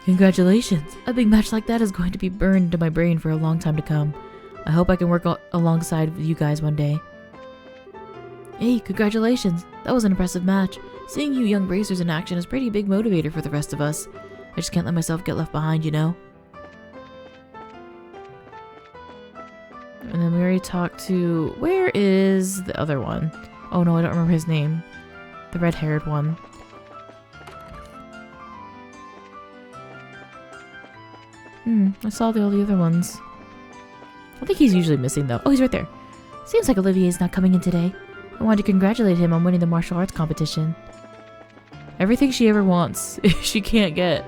Congratulations! A big match like that is going to be burned into my brain for a long time to come. I hope I can work alongside you guys one day. Hey, congratulations! That was an impressive match. Seeing you young bracers in action is a pretty big motivator for the rest of us. I just can't let myself get left behind, you know? And then we already talked to... Where is the other one? Oh no, I don't remember his name. The red-haired one. I saw all the other ones. I think he's usually missing though. Oh, he's right there. Seems like Olivier's not coming in today. I wanted to congratulate him on winning the martial arts competition. Everything she ever wants, she can't get.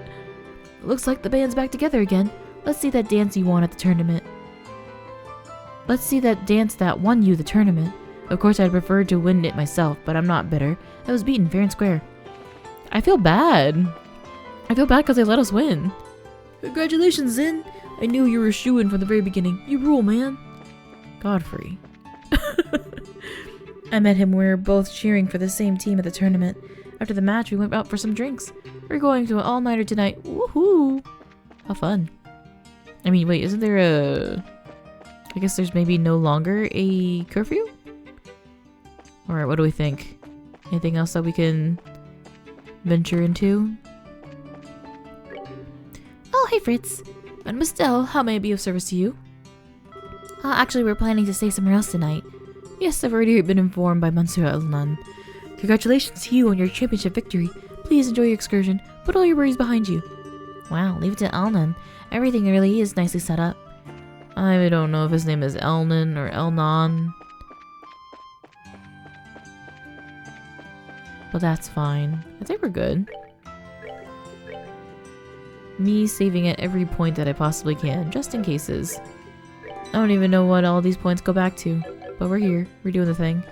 Looks like the band's back together again. Let's see that dance you won at the tournament. Let's see that dance that won you the tournament. Of course, I'd prefer to win it myself, but I'm not bitter. I was beaten fair and square. I feel bad. I feel bad because they let us win. Congratulations, Zin. I knew you were a shoo-in from the very beginning. You rule, man. Godfrey. I met him. We were both cheering for the same team at the tournament. After the match, we went out for some drinks. We're going to an all-nighter tonight. Woohoo! How fun. I mean, wait, isn't there a... I guess there's maybe no longer a curfew? Alright, what do we think? Anything else that we can venture into? Oh, hey Fritz. Madame Estelle, how may I be of service to you? Actually, we're planning to stay somewhere else tonight. Yes, I've already been informed by Monsieur Elnan. Congratulations to you on your championship victory. Please enjoy your excursion. Put all your worries behind you. Wow, leave it to Elnan. Everything really is nicely set up. I don't know if his name is Elnan or Elnan. But that's fine. I think we're good. Me saving at every point that I possibly can, just in cases. I don't even know what all these points go back to. But we're here. We're doing the thing.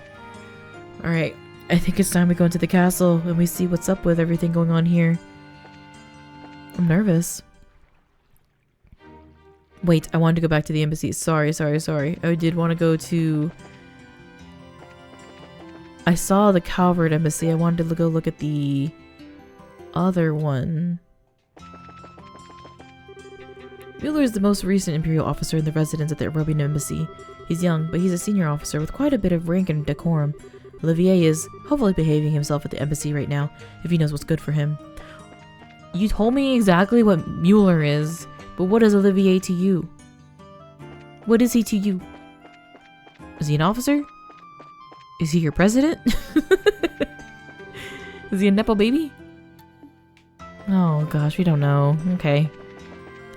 Alright. I think it's time we go into the castle and we see what's up with everything going on here. I'm nervous. Wait, I wanted to go back to the embassy. Sorry. I did want to go to... I saw the Calvert embassy. I wanted to go look at the other one. Mueller is the most recent Imperial officer in the residence at the Arabian embassy. He's young, but he's a senior officer with quite a bit of rank and decorum. Olivier is hopefully behaving himself at the embassy right now, if he knows what's good for him. You told me exactly what Mueller is, but what is Olivier to you? What is he to you? Is he an officer? Is he your president? Is he a Nepo baby? Oh gosh, we don't know. Okay.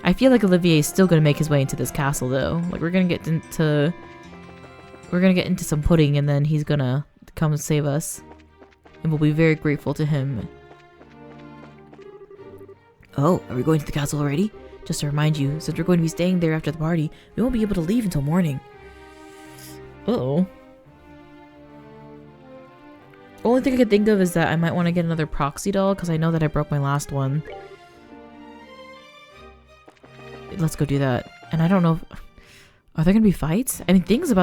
I feel like Olivier is still gonna make his way into this castle though. Like we're gonna get into some pudding and then he's gonna come and save us. And we'll be very grateful to him. Oh, are we going to the castle already? Just to remind you, since we're going to be staying there after the party, we won't be able to leave until morning. Uh-oh. Only thing I could think of is that I might want to get another proxy doll because I know that I broke my last one. Let's go do that. And I don't know if, are there gonna be fights? I mean, things are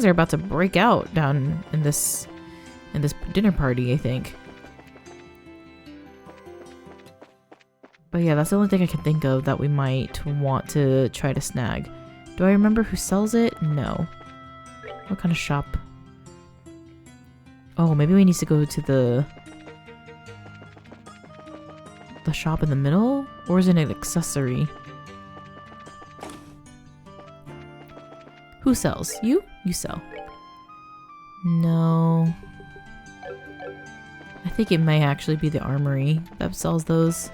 about to break out down in this dinner party, I think. But yeah, that's the only thing I can think of that we might want to try to snag. Do I remember who sells it? No. What kind of shop? Oh, maybe we need to go to the shop in the middle? Or is it an accessory? Who sells? You? You sell. No. I think it may actually be the armory that sells those.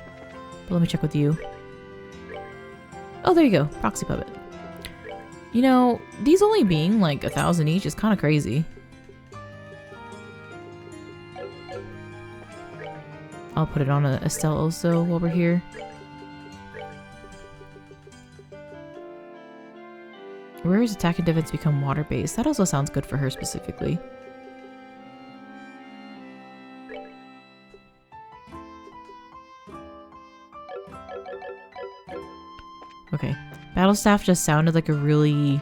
But let me check with you. Oh, there you go. Proxy puppet. You know, these only being like 1,000 each is kind of crazy. I'll put it on a Estelle also while we're here. Where is attack and defense become water-based? That also sounds good for her specifically. Okay. Battle staff just sounded like a really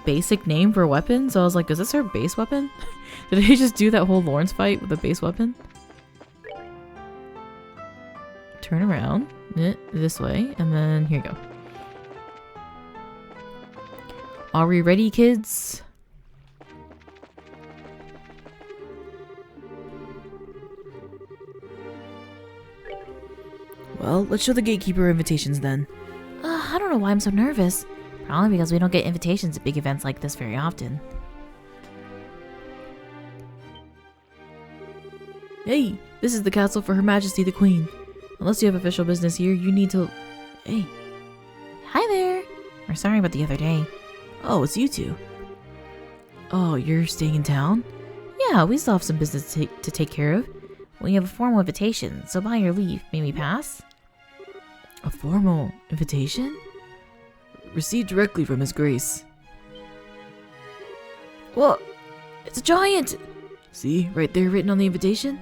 basic name for a weapon, so I was like, is this her base weapon? Did he just do that whole Lawrence fight with a base weapon? Turn around. This way, and then here you go. Are we ready, kids? Well, let's show the gatekeeper invitations then. I don't know why I'm so nervous. Probably because we don't get invitations at big events like this very often. Hey, this is the castle for Her Majesty the Queen. Unless you have official business here, you need to... Hey. Hi there. We're sorry about the other day. Oh, it's you two. Oh, you're staying in town? Yeah, we still have some business to take care of. We have a formal invitation, so by your leave, may we pass? A formal invitation? Received directly from His Grace. Whoa! It's a giant! See, right there written on the invitation?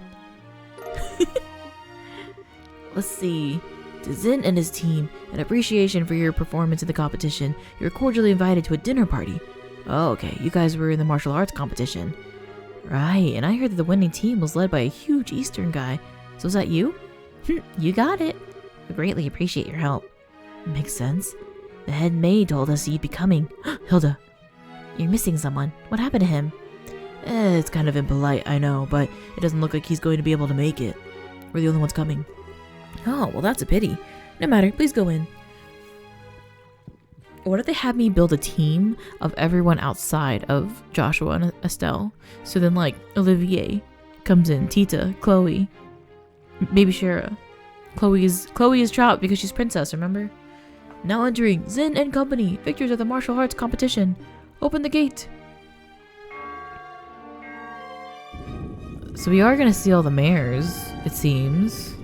Let's see. To Zin and his team, in appreciation for your performance in the competition, you're cordially invited to a dinner party. Oh, okay, you guys were in the martial arts competition. Right, and I heard that the winning team was led by a huge Eastern guy. So is that you? You got it. We greatly appreciate your help. Makes sense. The head maid told us you'd be coming. Hilda, you're missing someone. What happened to him? It's kind of impolite, I know, but it doesn't look like he's going to be able to make it. We're the only ones coming. Oh, well that's a pity. No matter, please go in. What if they had me build a team of everyone outside of Joshua and Estelle? So then like Olivier comes in, Tita, Chloe, Baby Shara. Chloe is trapped because she's princess, remember? Now entering Zin and Company, victors of the martial arts competition. Open the gate. So we are gonna see all the mares, it seems.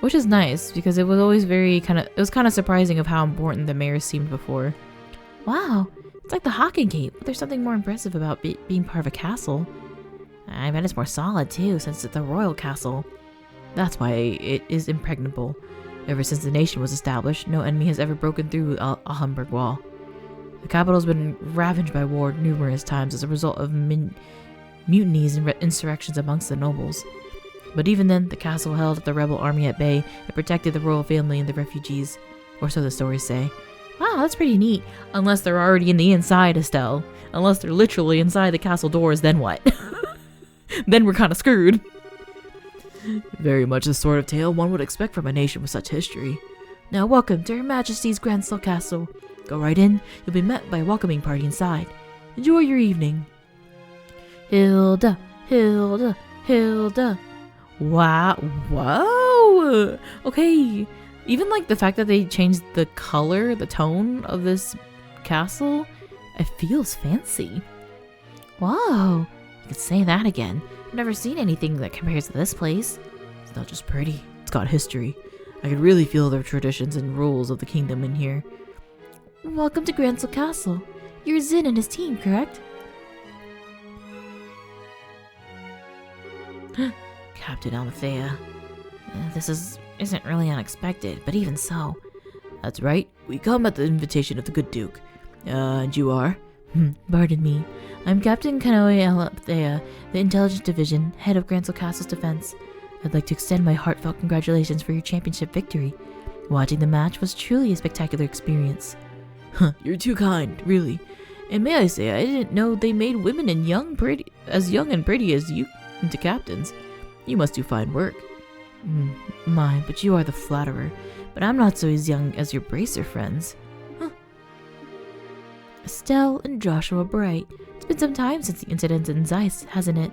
Which is nice, because it was always it was kind of surprising of how important the mares seemed before. Wow, it's like the Hawken Gate, but there's something more impressive about being part of a castle. I bet it's more solid too, since it's a royal castle. That's why it is impregnable. Ever since the nation was established, no enemy has ever broken through a Humberg wall. The capital has been ravaged by war numerous times as a result of mutinies and insurrections amongst the nobles. But even then, the castle held the rebel army at bay and protected the royal family and the refugees, or so the stories say. Wow, that's pretty neat. Unless they're already in the inside, Estelle. Unless they're literally inside the castle doors, then what? Then we're kind of screwed. Very much the sort of tale one would expect from a nation with such history. Now welcome to Her Majesty's Grancel Castle. Go right in. You'll be met by a welcoming party inside. Enjoy your evening. Hilda, Hilda, Hilda. Wow. Whoa. Okay. Even like the fact that they changed the color, the tone of this castle, it feels fancy. Whoa. You could say that again. I've never seen anything that compares to this place. It's not just pretty, it's got history. I could really feel the traditions and rules of the kingdom in here. Welcome to Grancel Castle. You're Zin and his team, correct? Captain Alethea. This isn't really unexpected, but even so. That's right, we come at the invitation of the good Duke. And you are? Pardon me. I'm Captain Kanoe Alethea, the Intelligence Division, head of Grancel Castle's defense. I'd like to extend my heartfelt congratulations for your championship victory. Watching the match was truly a spectacular experience. You're too kind, really. And may I say, I didn't know they made women and young and pretty as you into captains. You must do fine work. My, but you are the flatterer. But I'm not so as young as your bracer friends. Estelle and Joshua Bright. It's been some time since the incident in Zeiss, hasn't it?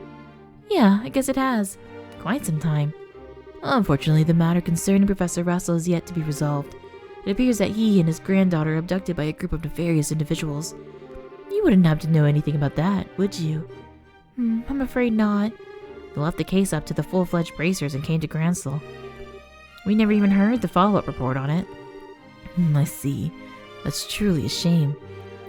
Yeah, I guess it has. Quite some time. Unfortunately, the matter concerning Professor Russell is yet to be resolved. It appears that he and his granddaughter are abducted by a group of nefarious individuals. You wouldn't have to know anything about that, would you? I'm afraid not. They left the case up to the full-fledged bracers and came to Grancel. We never even heard the follow-up report on it. I see. That's truly a shame.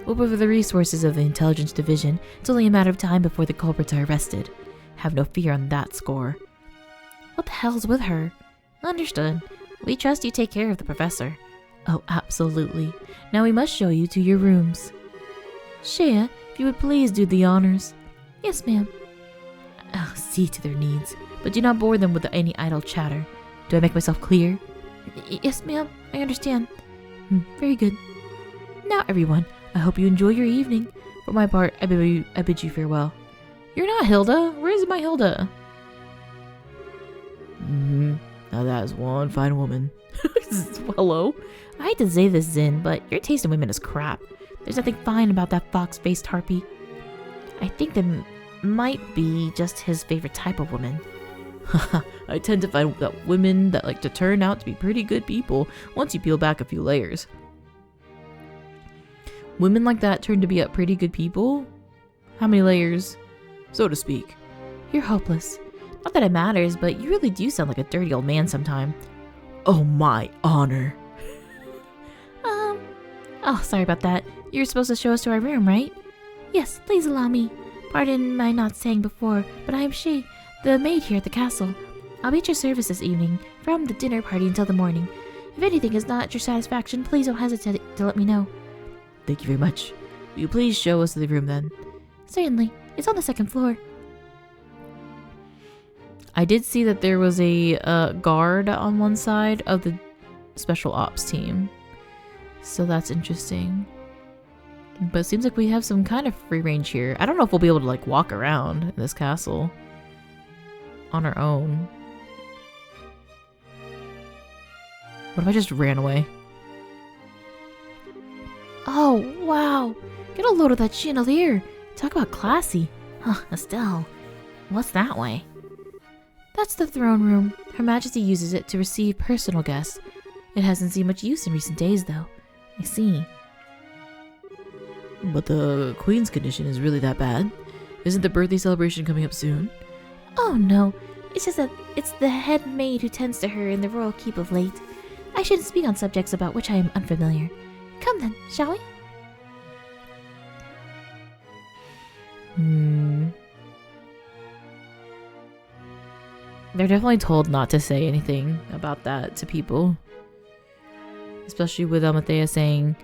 But with the resources of the Intelligence Division, it's only a matter of time before the culprits are arrested. Have no fear on that score. What the hell's with her? Understood. We trust you take care of the professor. Oh, absolutely. Now we must show you to your rooms. Shea, if you would please do the honors. Yes, ma'am. Oh, see to their needs, but do not bore them with any idle chatter. Do I make myself clear? Yes, ma'am. I understand. Very good. Now, everyone, I hope you enjoy your evening. For my part, I bid you farewell. You're not Hilda. Where is my Hilda? Now that is one fine woman. Hello? I hate to say this, Zin, but your taste in women is crap. There's nothing fine about that fox-faced harpy. I think that might be just his favorite type of woman. I tend to find that women that like to turn out to be pretty good people once you peel back a few layers. Women like that turn to be pretty good people? How many layers? So to speak. You're hopeless. Not that it matters, but you really do sound like a dirty old man sometime. Oh, my honor. Oh, sorry about that. You're supposed to show us to our room, right? Yes, please allow me. Pardon my not saying before, but I am she, the maid here at the castle. I'll be at your service this evening, from the dinner party until the morning. If anything is not at your satisfaction, please don't hesitate to let me know. Thank you very much. Will you please show us the room then? Certainly. It's on the second floor. I did see that there was a guard on one side of the special ops team. So that's interesting. But it seems like we have some kind of free range here. I don't know if we'll be able to like walk around in this castle on our own. What if I just ran away? Oh, wow. Get a load of that chandelier. Talk about classy. Estelle. What's that way? That's the throne room. Her Majesty uses it to receive personal guests. It hasn't seen much use in recent days, though. I see. But the Queen's condition is really that bad? Isn't the birthday celebration coming up soon? Oh, no. It's just that it's the head maid who tends to her in the royal keep of late. I shouldn't speak on subjects about which I am unfamiliar. Come then, shall we? They're definitely told not to say anything about that to people. Especially with Alethea saying,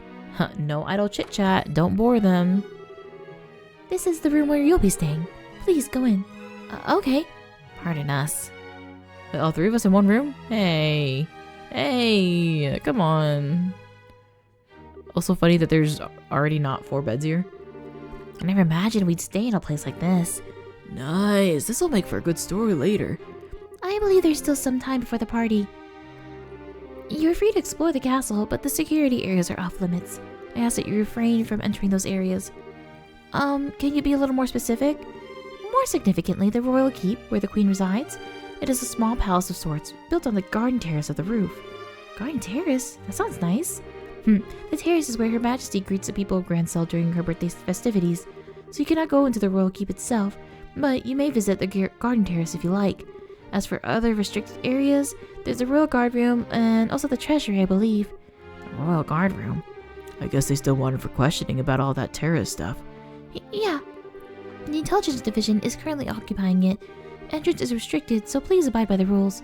no idle chit-chat, don't bore them. This is the room where you'll be staying. Please go in. Okay. Pardon us. Wait, all three of us in one room? Hey. Hey, come on. Also funny that there's already not 4 beds here. I never imagined we'd stay in a place like this. Nice. This will make for a good story later. I believe there's still some time before the party. You're free to explore the castle, but the security areas are off limits. I ask that you refrain from entering those areas. Can you be a little more specific? More significantly, the royal keep, where the queen resides. It is a small palace of sorts, built on the garden terrace of the roof. Garden terrace? That sounds nice. The terrace is where Her Majesty greets the people of Grancel during her birthday festivities, so you cannot go into the royal keep itself, but you may visit the garden terrace if you like. As for other restricted areas, there's the royal guard room and also the treasury, I believe. The royal guard room? I guess they still wanted for questioning about all that terrorist stuff. Yeah. The intelligence division is currently occupying it. Entrance is restricted, so please abide by the rules.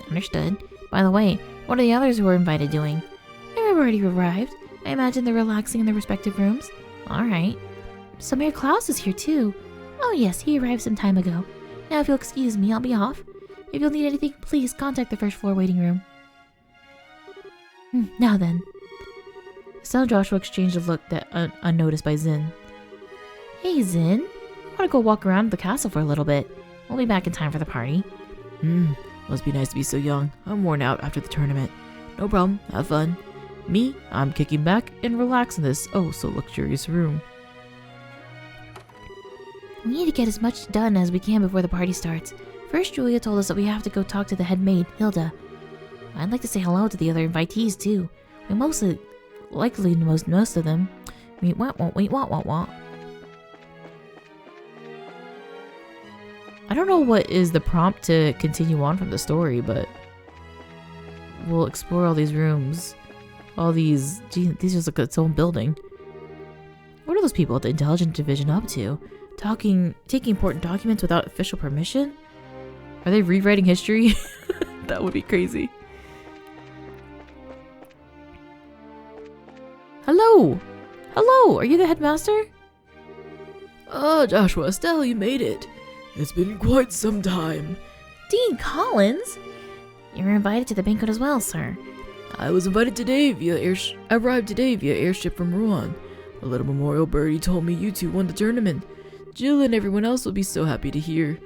Understood. By the way, what are the others who were invited doing? They've already arrived. I imagine they're relaxing in their respective rooms. Alright. So Mayor Klaus is here too. Oh yes, he arrived some time ago. Now if you'll excuse me, I'll be off. If you'll need anything, please contact the first floor waiting room. Now then. Son Joshua exchanged a look that unnoticed by Zin. Hey Zin, I want to go walk around the castle for a little bit. We'll be back in time for the party. Must be nice to be so young. I'm worn out after the tournament. No problem, have fun. Me, I'm kicking back and relax in this oh so luxurious room. We need to get as much done as we can before the party starts. First, Julia told us that we have to go talk to the head maid, Hilda. I'd like to say hello to the other invitees too. We mostly likely know most of them. Wait, what? I don't know what is the prompt to continue on from the story, but we'll explore all these rooms. All these, gee, these just look like its own building. What are those people at the intelligence division up to? Taking important documents without official permission? Are they rewriting history? That would be crazy. Hello! Hello! Are you the headmaster? Ah, Joshua Estelle, you made it. It's been quite some time. Dean Collins? You were invited to the banquet as well, sir. I was invited today arrived today via airship from Rouen. A little memorial birdie told me you two won the tournament. Jill and everyone else will be so happy to hear.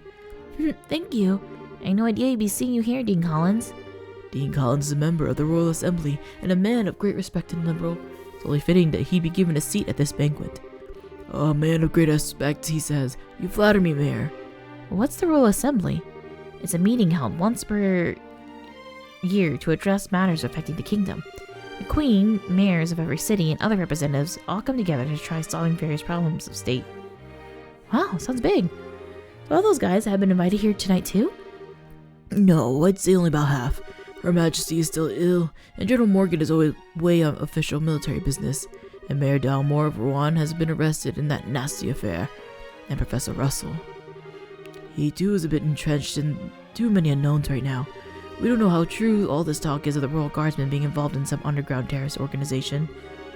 Thank you. I had no idea you'd be seeing you here, Dean Collins. Dean Collins is a member of the Royal Assembly and a man of great respect and liberal. It's only fitting that he'd be given a seat at this banquet. A man of great respect, he says. You flatter me, Mayor. What's the Royal Assembly? It's a meeting held once per year to address matters affecting the kingdom. The Queen, mayors of every city, and other representatives all come together to try solving various problems of state. Wow, sounds big. So all those guys have been invited here tonight too? No, I'd say only about half. Her Majesty is still ill, and General Morgan is away on official military business, and Mayor Dalmore of Rouen has been arrested in that nasty affair, and Professor Russell. He too is a bit entrenched in too many unknowns right now. We don't know how true all this talk is of the Royal Guardsmen being involved in some underground terrorist organization.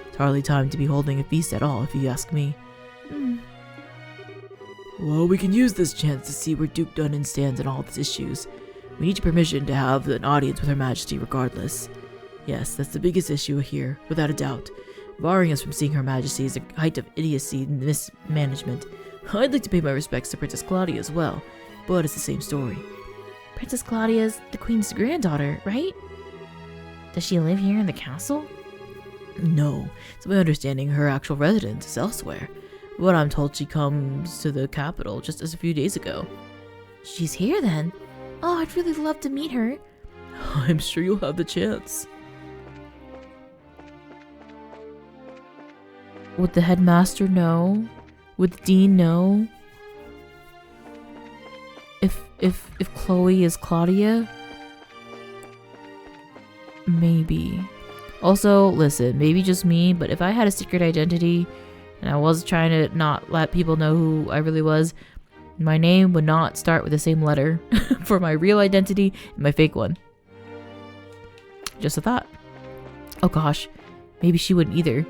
It's hardly time to be holding a feast at all, if you ask me. Well, we can use this chance to see where Duke Dunnan stands in all these issues. We need your permission to have an audience with Her Majesty regardless. Yes, that's the biggest issue here, without a doubt. Barring us from seeing Her Majesty is the height of idiocy and mismanagement. I'd like to pay my respects to Princess Claudia as well, but it's the same story. Princess Claudia's the Queen's granddaughter, right? Does she live here in the castle? No, to my understanding, her actual residence is elsewhere. But I'm told she comes to the capital just as a few days ago. She's here then? Oh, I'd really love to meet her. I'm sure you'll have the chance. Would the headmaster know? Would the dean know? If Chloe is Claudia? Maybe. Also, listen, maybe just me, but if I had a secret identity and I was trying to not let people know who I really was, my name would not start with the same letter for my real identity and my fake one. Just a thought. Oh gosh, maybe she wouldn't either.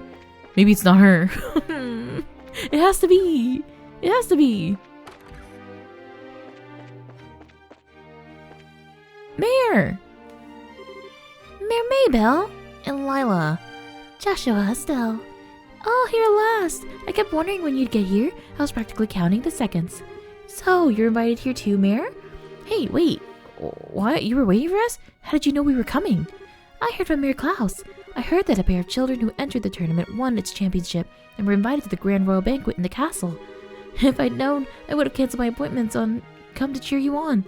Maybe it's not her. It has to be. It has to be. Mayor Maybell and Lila. Joshua Estelle. Oh, here at last. I kept wondering when you'd get here. I was practically counting the seconds. So, you're invited here too, Mayor? Hey, wait. What? You were waiting for us? How did you know we were coming? I heard from Mayor Klaus. I heard that a pair of children who entered the tournament won its championship and were invited to the grand royal banquet in the castle. If I'd known, I would have canceled my appointments on come to cheer you on.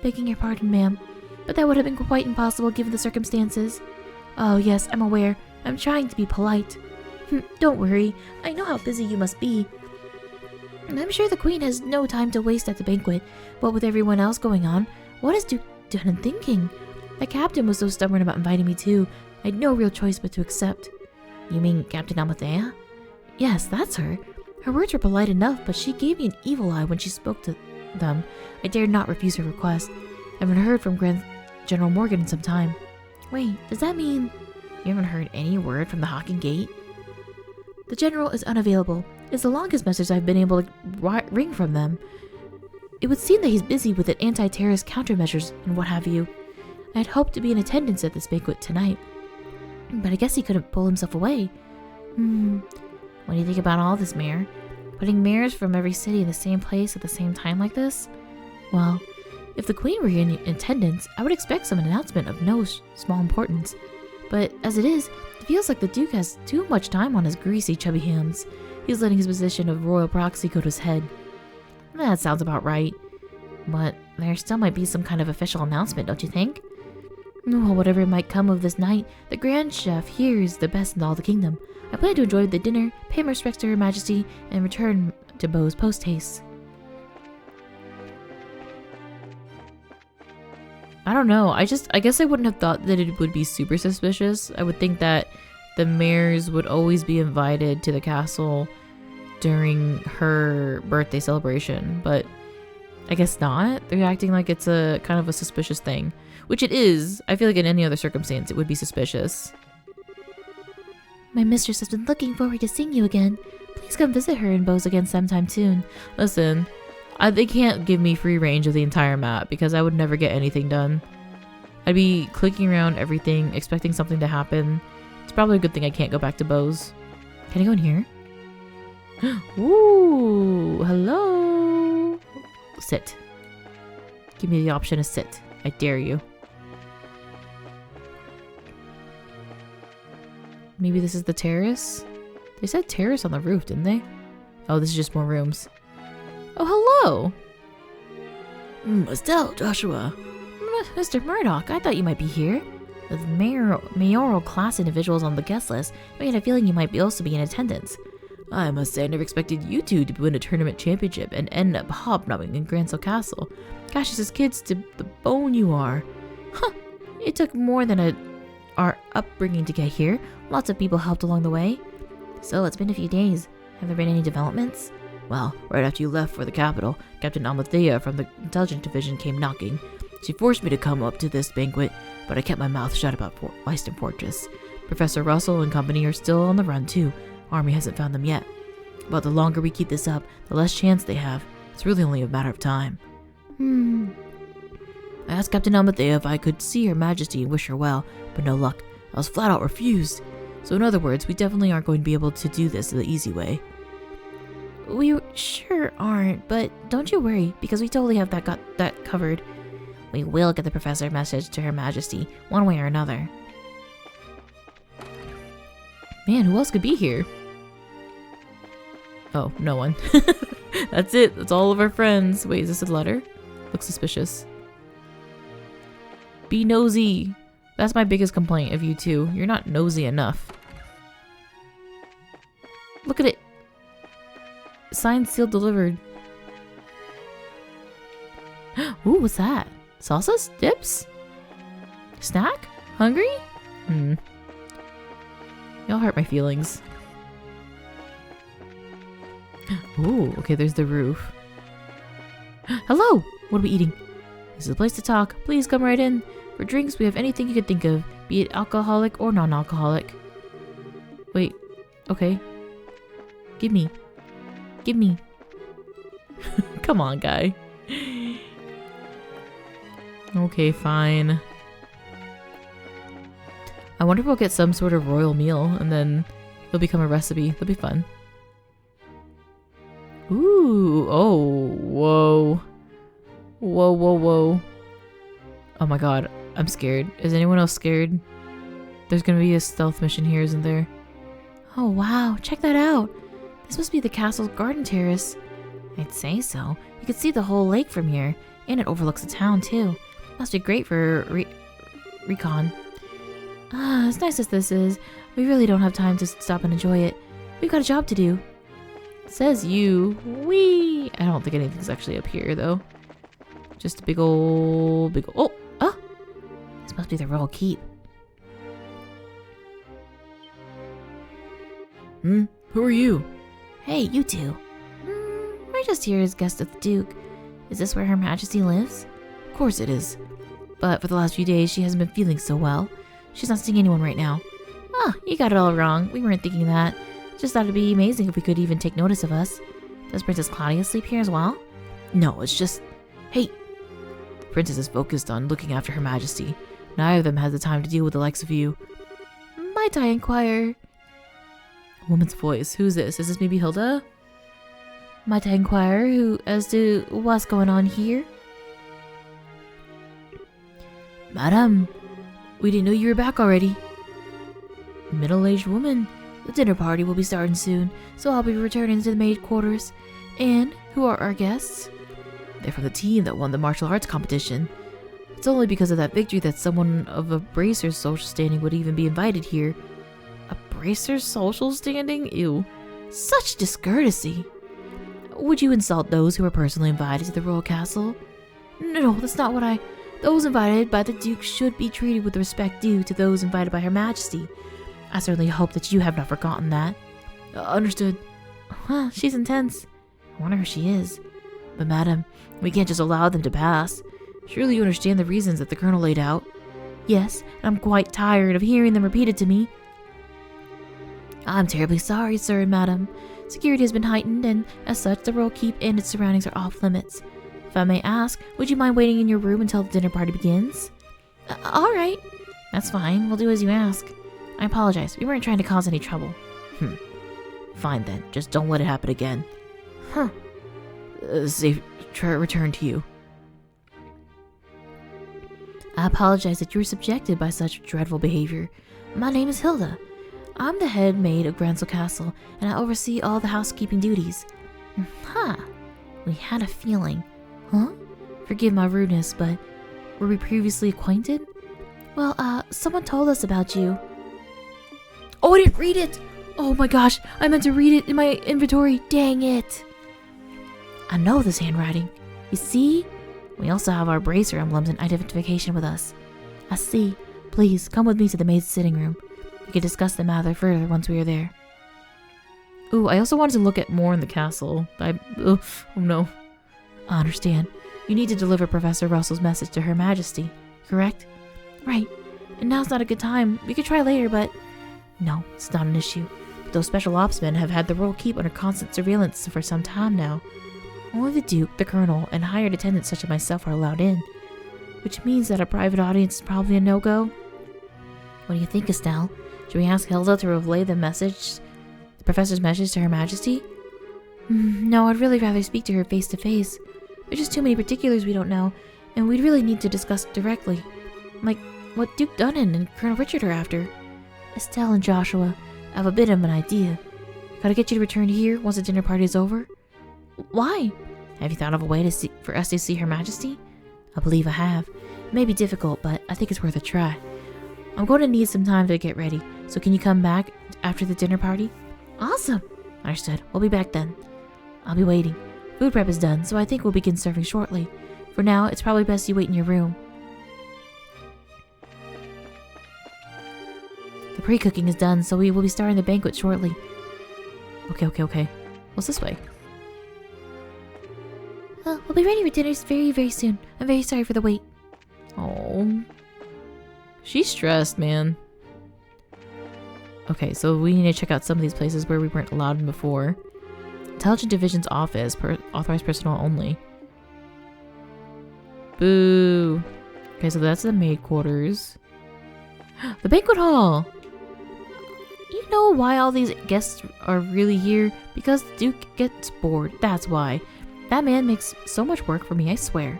Begging your pardon, ma'am, but that would have been quite impossible given the circumstances. Oh yes, I'm aware. I'm trying to be polite. Don't worry, I know how busy you must be. And I'm sure the Queen has no time to waste at the banquet. What with everyone else going on, what is Dunan thinking? The captain was so stubborn about inviting me too. I had no real choice but to accept. You mean Captain Amathea? Yes, that's her. Her words were polite enough, but she gave me an evil eye when she spoke to them. I dared not refuse her request. I haven't heard from General Morgan in some time. Wait, does that mean you haven't heard any word from the Hawking Gate? The General is unavailable. It's the longest message I've been able to wring from them. It would seem that he's busy with the anti-terrorist countermeasures and what have you. I had hoped to be in attendance at this banquet tonight, but I guess he couldn't pull himself away. What do you think about all this, Mayor? Putting mayors from every city in the same place at the same time like this? Well, if the Queen were in attendance, I would expect some announcement of no small importance. But as it is, it feels like the Duke has too much time on his greasy, chubby hands. He's letting his position of royal proxy go to his head. That sounds about right. But there still might be some kind of official announcement, don't you think? Well, whatever might come of this night, the Grand Chef here is the best in all the kingdom. I plan to enjoy the dinner, pay my respects to Her Majesty, and return to Beau's post-haste. I don't know. I guess I wouldn't have thought that it would be super suspicious. I would think that the mayors would always be invited to the castle during her birthday celebration, but I guess not. They're acting like it's a kind of a suspicious thing, which it is. I feel like in any other circumstance it would be suspicious. My mistress has been looking forward to seeing you again. Please come visit her in Beau's again sometime soon. Listen, they can't give me free range of the entire map because I would never get anything done. I'd be clicking around everything, expecting something to happen. It's probably a good thing I can't go back to Beau's. Can I go in here? Ooh, hello. Sit. Give me the option to sit. I dare you. Maybe this is the terrace? They said terrace on the roof, didn't they? Oh, this is just more rooms. Oh, hello! Estelle, Joshua. Mr. Murdoch, I thought you might be here. With mayoral class individuals on the guest list, I had a feeling you might also be in attendance. I must say I never expected you two to win a tournament championship and end up hobnobbing in Grancel Castle. Gosh, this is kids to the bone you are. Huh, it took more than our upbringing to get here. Lots of people helped along the way. So it's been a few days. Have there been any developments? Well, right after you left for the capital, Captain Amathea from the Intelligence Division came knocking. She forced me to come up to this banquet, but I kept my mouth shut about Leiston Fortress. Professor Russell and company are still on the run too. Army hasn't found them yet. But the longer we keep this up, the less chance they have. It's really only a matter of time. I asked Captain Amathea if I could see Her Majesty and wish her well, but no luck. I was flat out refused. So in other words, we definitely aren't going to be able to do this the easy way. We sure aren't, but don't you worry, because we totally have that covered. We will get the professor message to Her Majesty, one way or another. Man, who else could be here? Oh, no one. That's it. That's all of our friends. Wait, is this a letter? Looks suspicious. Be nosy. That's my biggest complaint of you two. You're not nosy enough. Look at it. Signed, sealed, delivered. Ooh, what's that? Salsas? Dips? Snack? Hungry? Y'all hurt my feelings. Ooh, okay, there's the roof. Hello! What are we eating? This is the place to talk. Please come right in. For drinks, we have anything you could think of, be it alcoholic or non-alcoholic. Wait, okay. Give me. Give me. Come on, guy. Okay, fine. I wonder if we'll get some sort of royal meal and then it'll become a recipe. That'll be fun. Ooh, oh, whoa. Whoa, whoa, whoa. Oh my god, I'm scared. Is anyone else scared? There's gonna be a stealth mission here, isn't there? Oh wow, check that out. This must be the castle's garden terrace. I'd say so. You can see the whole lake from here, and it overlooks the town too. Must be great for recon. As nice as this is, we really don't have time to stop and enjoy it. We've got a job to do. Says you. Wee! I don't think anything's actually up here, though. Just a big ol'... Oh! Ah! This must be the royal keep. Who are you? Hey, you two. We're just here as guests of the Duke. Is this where Her Majesty lives? Of course it is. But for the last few days, she hasn't been feeling so well. She's not seeing anyone right now. You got it all wrong. We weren't thinking that. Just thought it'd be amazing if we could even take notice of us. Does Princess Claudia sleep here as well? No, it's just... Hey! The princess is focused on looking after Her Majesty. Neither of them has the time to deal with the likes of you. Might I inquire? Woman's voice. Who's this? Is this maybe Hilda? Might I inquire as to what's going on here? Madam, we didn't know you were back already. Middle-aged woman. The dinner party will be starting soon, so I'll be returning to the maid quarters. And who are our guests? They're from the team that won the martial arts competition. It's only because of that victory that someone of a bracer's social standing would even be invited here. A bracer's social standing? Ew. Such discourtesy. Would you insult those who are personally invited to the royal castle? No, that's not what I... Those invited by the Duke should be treated with the respect due to those invited by Her Majesty. I certainly hope that you have not forgotten that. Understood. Well, she's intense. I wonder who she is. But madam, we can't just allow them to pass. Surely you understand the reasons that the colonel laid out. Yes, I'm quite tired of hearing them repeated to me. I'm terribly sorry, sir and madam. Security has been heightened, and as such, the royal keep and its surroundings are off limits. If I may ask, would you mind waiting in your room until the dinner party begins? All right. That's fine. We'll do as you ask. I apologize. We weren't trying to cause any trouble. Fine then. Just don't let it happen again. Huh. Safe return to you. I apologize that you were subjected by such dreadful behavior. My name is Hilda. I'm the head maid of Grancel Castle, and I oversee all the housekeeping duties. We had a feeling. Huh? Forgive my rudeness, but were we previously acquainted? Well, someone told us about you. Oh, I didn't read it! Oh my gosh, I meant to read it in my inventory. Dang it! I know this handwriting. You see? We also have our bracer emblems and identification with us. I see. Please, come with me to the maid's sitting room. We can discuss the matter further once we are there. Ooh, I also wanted to look at more in the castle. Oh no. I understand. You need to deliver Professor Russell's message to Her Majesty, correct? Right. And now's not a good time. We could try later, but... No, it's not an issue. But those special ops men have had the royal keep under constant surveillance for some time now. Only the Duke, the Colonel, and hired attendants such as myself are allowed in. Which means that a private audience is probably a no-go. What do you think, Estelle? Should we ask Hilda to relay the professor's message to Her Majesty? No, I'd really rather speak to her face to face. There's just too many particulars we don't know, and we'd really need to discuss directly. Like what Duke Dunnan and Colonel Richard are after. Estelle and Joshua, I have a bit of an idea. Gotta get you to return here once the dinner party is over. Why? Have you thought of a way for us to see Her Majesty? I believe I have. It may be difficult, but I think it's worth a try. I'm going to need some time to get ready, so can you come back after the dinner party? Awesome! Understood. We'll be back then. I'll be waiting. Food prep is done, so I think we'll begin serving shortly. For now, it's probably best you wait in your room. The pre-cooking is done, so we will be starting the banquet shortly. Okay. What's this way? We'll be ready for dinner very, very soon. I'm very sorry for the wait. Oh. She's stressed, man. Okay, so we need to check out some of these places where we weren't allowed in before. Intelligent Division's office, authorized personnel only. Boo. Okay, so that's the maid quarters. The banquet hall! You know why all these guests are really here? Because the Duke gets bored, that's why. That man makes so much work for me, I swear.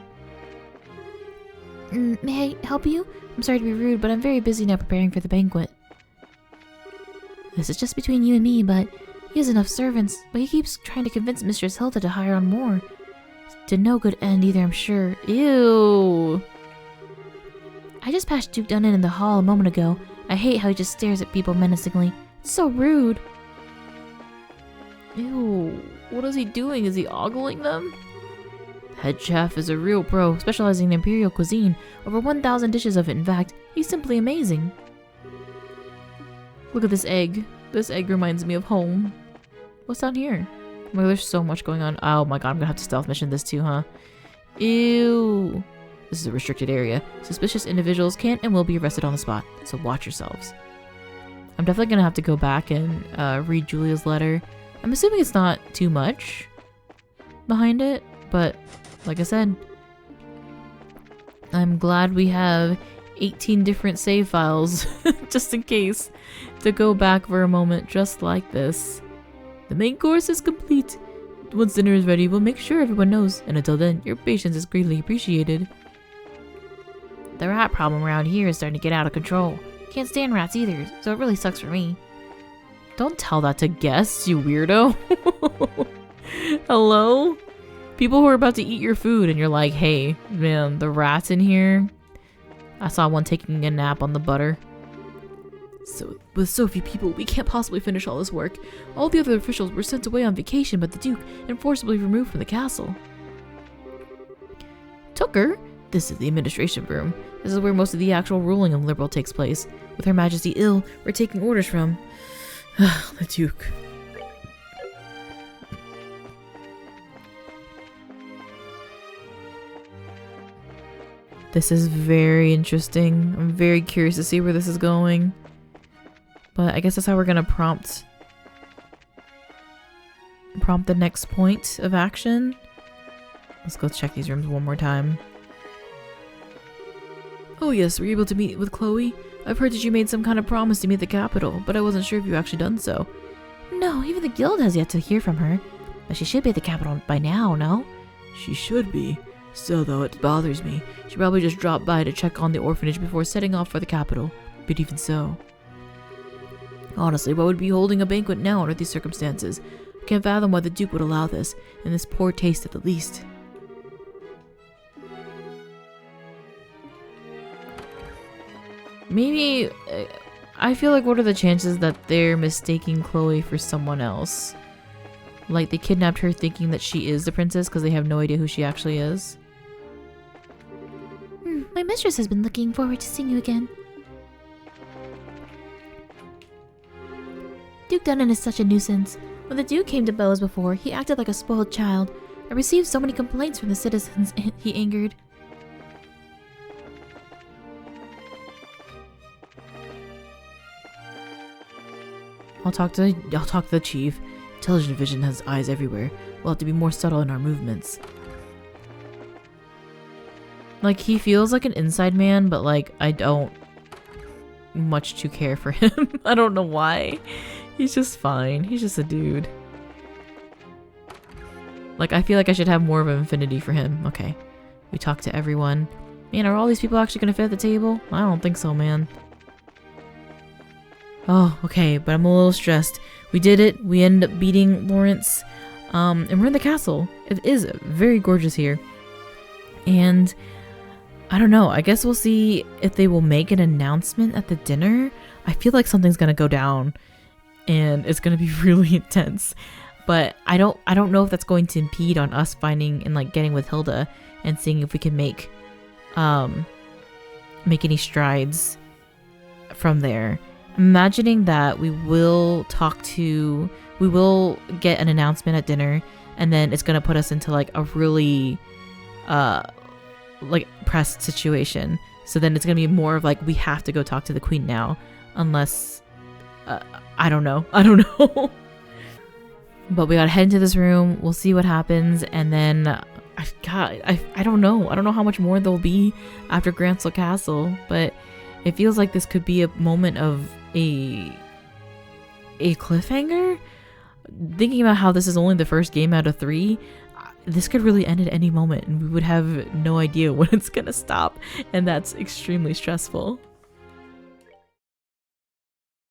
May I help you? I'm sorry to be rude, but I'm very busy now preparing for the banquet. This is just between you and me, but he has enough servants, but he keeps trying to convince Mistress Hilda to hire on more. To no good end either, I'm sure. Ew. I just passed Duke Dunnan in the hall a moment ago. I hate how he just stares at people menacingly. It's so rude. Ew. What is he doing? Is he ogling them? Head chef is a real pro, specializing in imperial cuisine. Over 1,000 dishes of it, in fact. He's simply amazing. Look at this egg. This egg reminds me of home. What's down here? Oh my God, there's so much going on. Oh my God, I'm gonna have to stealth mission this too, huh? Ew. This is a restricted area. Suspicious individuals can and will be arrested on the spot, so watch yourselves. I'm definitely gonna have to go back and read Julia's letter. I'm assuming it's not too much behind it, but like I said, I'm glad we have 18 different save files just in case to go back for a moment just like this. The main course is complete. Once dinner is ready, we'll make sure everyone knows, and until then, your patience is greatly appreciated. The rat problem around here is starting to get out of control. Can't stand rats either, so it really sucks for me. Don't tell that to guests, you weirdo. Hello? People who are about to eat your food and you're like, hey, man, the rats in here. I saw one taking a nap on the butter. So, with so few people, we can't possibly finish all this work. All the other officials were sent away on vacation by the Duke and forcibly removed from the castle. Tucker? This is the administration room. This is where most of the actual ruling of Liberal takes place. With Her Majesty ill, we're taking orders from the Duke. This is very interesting. I'm very curious to see where this is going. But I guess that's how we're gonna prompt the next point of action. Let's go check these rooms one more time. Oh yes, were you able to meet with Chloe? I've heard that you made some kind of promise to meet the capital, but I wasn't sure if you actually done so. No, even the guild has yet to hear from her. But she should be at the capital by now, no? She should be. Still though, it bothers me. She probably just dropped by to check on the orphanage before setting off for the capital. But even so. Honestly, why would be holding a banquet now under these circumstances? I can't fathom why the Duke would allow this, and this poor taste at the least. Maybe, I feel like what are the chances that they're mistaking Chloe for someone else? Like they kidnapped her thinking that she is the princess because they have no idea who she actually is? My mistress has been looking forward to seeing you again. Duke Dunnan is such a nuisance. When the Duke came to Bows before, he acted like a spoiled child. I received so many complaints from the citizens, he angered. I'll talk to the chief. Television division has eyes everywhere. We'll have to be more subtle in our movements. Like, he feels like an inside man, but like, I don't much to care for him. I don't know why. He's just fine. He's just a dude. Like, I feel like I should have more of an affinity for him. Okay. We talked to everyone. Man, are all these people actually gonna fit at the table? I don't think so, man. Oh, okay, but I'm a little stressed. We did it. We ended up beating Lawrence. And we're in the castle. It is very gorgeous here. And I don't know. I guess we'll see if they will make an announcement at the dinner. I feel like something's gonna go down and it's gonna be really intense. But I don't know if that's going to impede on us finding and like getting with Hilda and seeing if we can make any strides from there. Imagining that we will get an announcement at dinner, and then it's gonna put us into like a really like pressed situation. So then it's gonna be more of like we have to go talk to the queen now, unless I don't know. But we gotta head into this room. We'll see what happens, and then I don't know. I don't know how much more there'll be after Grancel Castle, but it feels like this could be a moment of a cliffhanger. Thinking about how this is only the first game out of 3, this could really end at any moment and we would have no idea when it's gonna stop, and that's extremely stressful.